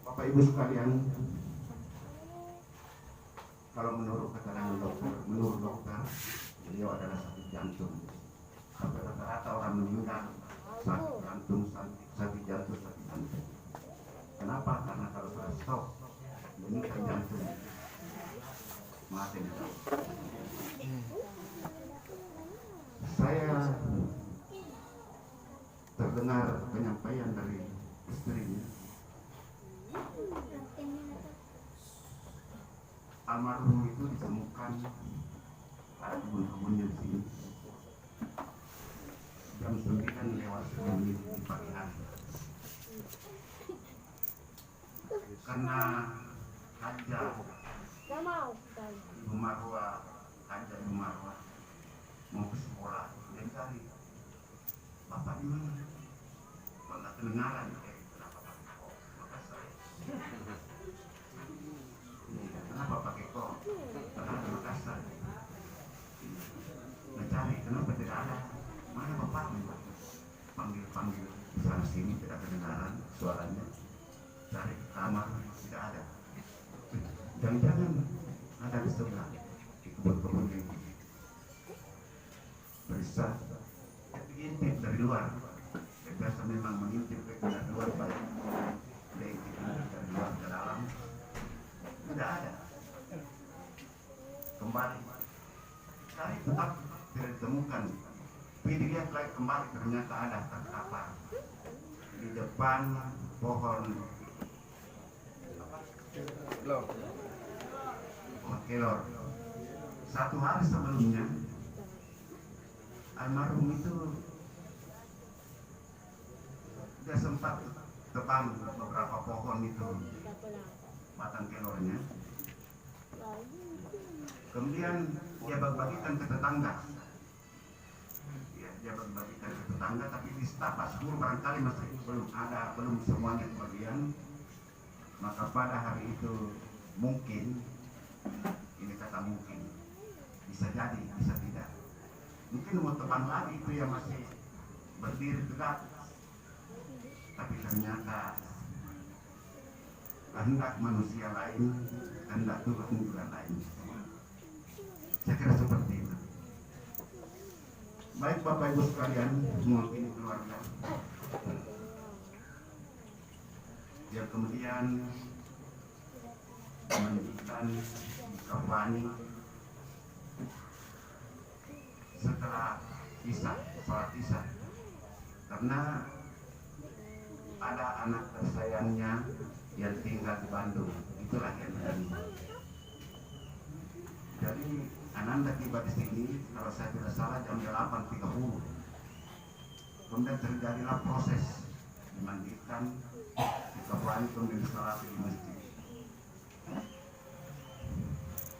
Bapak Ibu sekalian, kalau menurut keterangan menurut dokter, beliau adalah sakit jantung. Sampai rata-rata orang meninggal sakit jantung, sakit jantung. Kenapa? Karena kalau sudah stop, meninggal jantung, mati. Saya terdengar penyampaian dari istrinya. Almarhum itu ditemukan pada kebun-kebunnya di sini jam 9:09 di pagi hari. Karena Haja Ibu Marwah mau ke sekolah, dia cari bapak di mana? Kalau kedengaran, kenapa pakai kok? Makassar. Kenapa pakai kok? Karena ada Makassar. Mencari, kenapa tidak ada? Mana bapak? Panggil sana sini tidak kedengaran suaranya. Cari ke kamar, tidak ada. Jangan-jangan ada di sebelah di kebun-kebun ini. Periksa, intip dari luar. Biasa memang mengintip dari luar baik. Intip dari luar ke dalam, tidak ada. Kembali, cari tetap tidak ditemukan. Tapi dilihat lagi kembali, ternyata ada terkapar di depan pohon kelor. Satu hari sebelumnya, almarhum itu dia sempat tebang beberapa pohon itu batang kelornya. Kemudian dia bagikan ke tetangga. Ya, dia bagikan ke tetangga, tapi di setapak 10 barangkali masih belum semuanya kebagian. Maka pada hari itu mungkin, ini kata mungkin, bisa jadi, bisa tidak. Mungkin mau tebang lagi itu yang masih berdiri tegak, tapi ternyata kehendak manusia lain, kehendak Tuhan juga lain. Saya kira seperti itu. Baik Bapak Ibu sekalian, mewakili keluarga yang kemudian mendidikan Kafani setelah sholat isya, karena ada anak tersayangnya yang tinggal di Bandung, itulah yang meninggal. Jadi Ananda tiba di sini, kalau saya tidak salah jam 8.30. Kemudian terjadilah proses dimandikan, dikafani, kemudian disolati di masjid.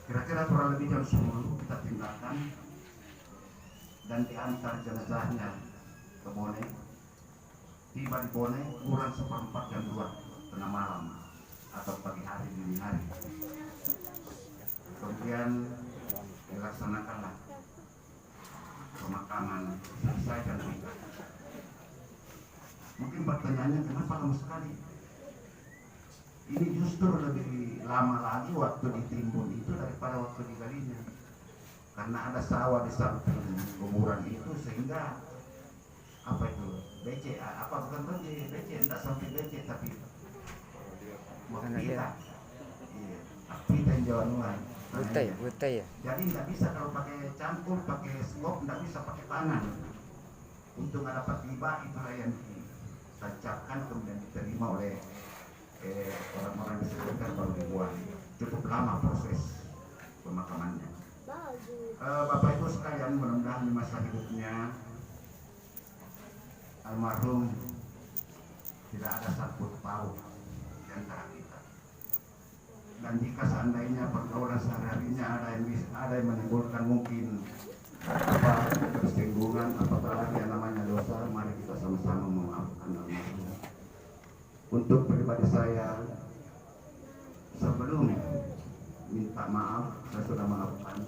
Kira-kira kurang lebih jam 10 kita tinggalkan. dan diantar jenazahnya ke Bone. Tiba di Bone kurang seperempat jam 2 tengah malam atau pagi hari dini hari. Kemudian dilaksanakanlah pemakaman selesai dan nikah. Mungkin pertanyaannya kenapa lama sekali? Ini justru lebih lama lagi waktu ditimbun itu daripada waktu digalinya. Karena ada sawah di samping kuburan itu sehingga apa itu becek, apa bukan becek, tidak sampai becek tapi bukan kita. Iya, tapi tenjauan Buta ya. jadi nggak bisa kalau pakai campur, pakai skop, nggak bisa pakai tangan. Untuk nggak dapat tiba itulah yang ditancapkan kemudian diterima oleh orang-orang di sekitar baru dibuang. Cukup lama proses pemakamannya. Bapak Ibu sekalian, mudah-mudahan di masa hidupnya almarhum tidak ada sangkut paut di antara kita. Dan jika seandainya pergaulan sehari-harinya ada yang menimbulkan mungkin ketersinggungan atau lagi yang namanya dosa, mari kita sama-sama memaafkan almarhum. Untuk pribadi saya, sebelum minta maaf, saya sudah maafkan.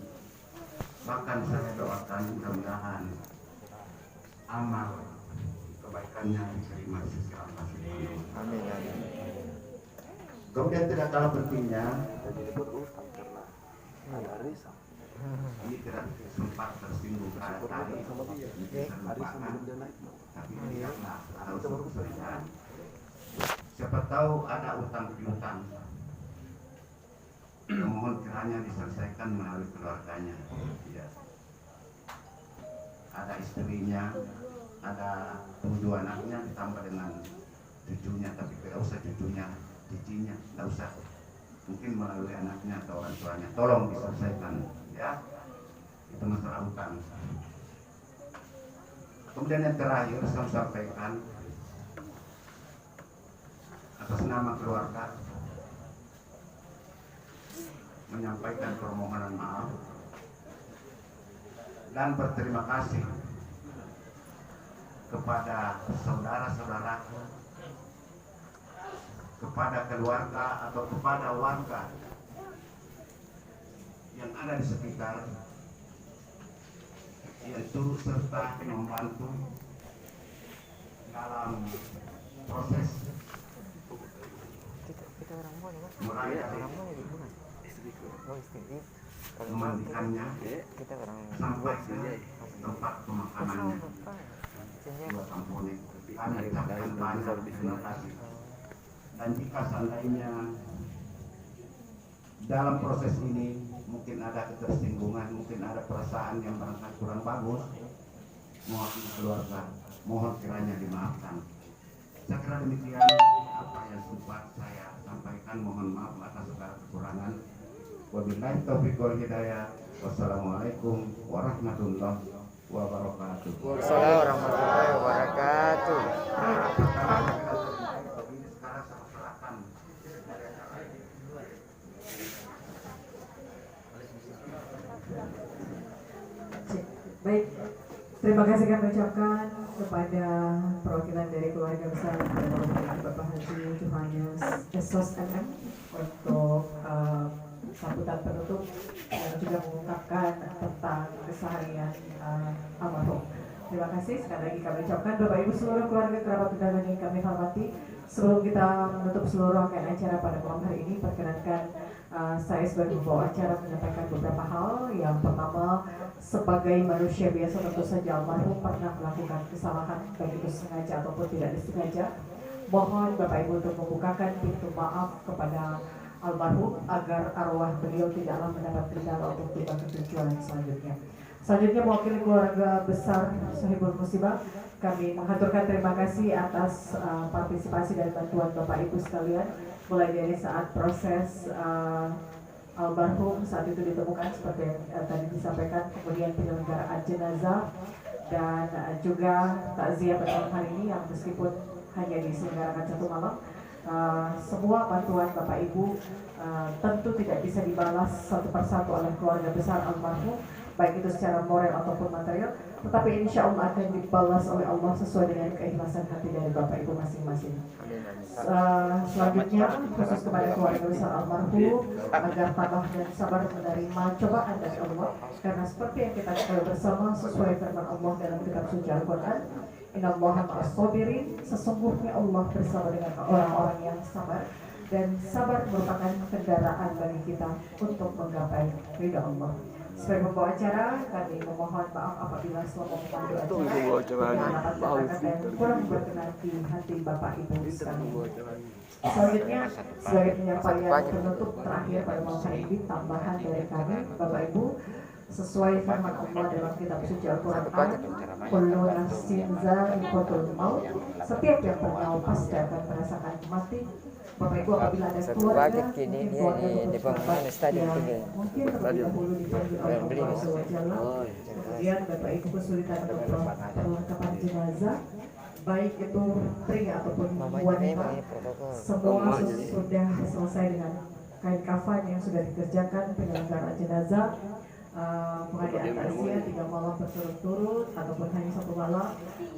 Bahkan saya doakan mudah-mudahan amal kebaikannya diterima di sisi Allah. Amin. Kemudian tidak kalah pentingnya, ini tidak sempat tersinggung karena tadi bisa lupakan, tapi lihatlah ada usul keserian. Siapa tahu ada utang piutang, mohon kiranya diselesaikan melalui keluarganya. Ya. Ada istrinya, ada 7 anaknya ditambah dengan cucunya, tapi tidak usah cucunya, cicinya, tidak usah. Mungkin melalui anaknya atau orang tuanya. Tolong diselesaikan, ya. Itu masalah utang. Kemudian yang terakhir saya sampaikan atas nama keluarga menyampaikan permohonan maaf dan berterima kasih kepada saudara-saudaraku, kepada keluarga atau kepada warga yang ada di sekitar yang turut serta membantu dalam proses mulai dari memandikannya sampai ke tempat pemakamannya. Dua kampungnya kami ucapkan banyak terima kasih. Dan jika seandainya dalam proses ini mungkin ada ketersinggungan, mungkin ada perasaan yang barangkali kurang bagus, mewakili keluarga, mohon kiranya dimaafkan. Saya kira demikian apa yang sempat saya sampaikan. Mohon maaf atas segala kekurangan. Wabillahi taufiq wal hidayah. Wassalamualaikum warahmatullahi wabarakatuh. Waalaikumsalam warahmatullahi wabarakatuh. Baik, terima kasih kami ucapkan kepada perwakilan dari keluarga besar Bapak Haji Johannes Esos MM untuk sambutan penutup dan juga mengungkapkan tentang keseharian almarhum. Terima kasih sekali lagi kami ucapkan Bapak Ibu seluruh keluarga kerabat undangan yang kami hormati. Sebelum kita menutup seluruh rangkaian acara pada malam hari ini, perkenankan saya sebagai pembawa acara menyampaikan beberapa hal. Yang pertama, sebagai manusia biasa tentu saja almarhum pernah melakukan kesalahan, baik itu sengaja ataupun tidak disengaja. Mohon Bapak Ibu untuk membukakan pintu maaf kepada almarhum agar arwah beliau tidaklah mendapat kendala untuk tiba ke tujuan selanjutnya. Selanjutnya mewakili keluarga besar Sahibul Musibah, kami mengaturkan terima kasih atas partisipasi dan bantuan Bapak Ibu sekalian, mulai dari saat proses almarhum saat itu ditemukan seperti yang tadi disampaikan, kemudian penyelenggaraan jenazah dan juga takziah pada hari ini yang meskipun hanya diselenggarakan 1 malam. Semua bantuan Bapak Ibu tentu tidak bisa dibalas satu persatu oleh keluarga besar almarhum. baik itu secara moral ataupun material, tetapi insya Allah akan dibalas oleh Allah sesuai dengan keikhlasan hati dari Bapak Ibu masing-masing. Selanjutnya khusus kepada keluarga besar almarhum agar tabah dan sabar menerima cobaan dari Allah, karena seperti yang kita ketahui bersama sesuai firman Allah dalam kitab suci Al-Quran, Innallaha ma'as-sabirin, sesungguhnya Allah bersama dengan orang-orang yang sabar, dan sabar merupakan kendaraan bagi kita untuk menggapai ridha Allah. Sebagai pembawa acara, kami memohon maaf apabila selama memandu acara ada kata-kata yang kurang berkenan di hati Bapak Ibu sekalian. Selanjutnya, sebagai penyampaian penutup terakhir pada malam hari ini, tambahan dari kami, Bapak Ibu, sesuai firman Allah dalam kitab suci Al-Quran, kullu nafsin za'iqatul maut, setiap yang bernyawa pasti akan merasakan mati. Bapak Ibu, apabila ada keluarga kini mungkin di bangunan stadion yang ini. mungkin terlebih dahulu dipanggil oleh Allah SWT, kemudian Bapak Ibu kesulitan untuk perlengkapan jenazah, baik itu pria ataupun wanita, semua sudah selesai dengan kain kafan yang sudah dikerjakan, penyelenggaraan jenazah, pengadaan takziah 3 malam berturut-turut ataupun hanya 1 malam,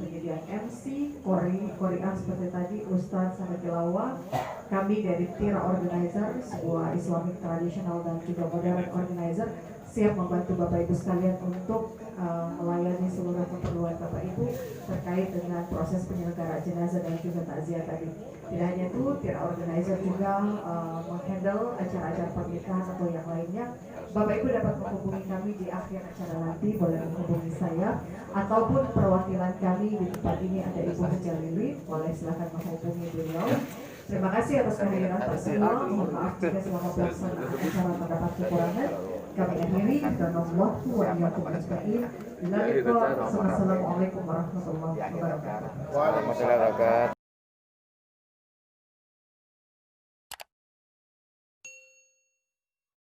penyediaan MC, Qori'ah seperti tadi, Ustadz sampai tilawah. Kami dari Tira Organizer, sebuah Islamic traditional dan juga modern organizer, siap membantu Bapak Ibu sekalian untuk melayani seluruh keperluan Bapak Ibu terkait dengan proses penyelenggaraan jenazah dan juga takziah tadi. Tidak hanya itu, Tira Organizer juga menghandle acara-acara pernikahan atau yang lainnya. Bapak Ibu dapat menghubungi kami di akhir acara nanti, boleh menghubungi saya ataupun perwakilan kami di tempat ini ada Ibu Jalili, boleh silakan menghubungi beliau. Terima kasih atas kehadiran Pak semua. Mohon maaf jika selama pelaksanaan acara terdapat kekurangan. Kami akhiri dan Allah wa iyyakum ajma'in. Assalamualaikum warahmatullahi wabarakatuh. Warahmatullahi wabarakatuh.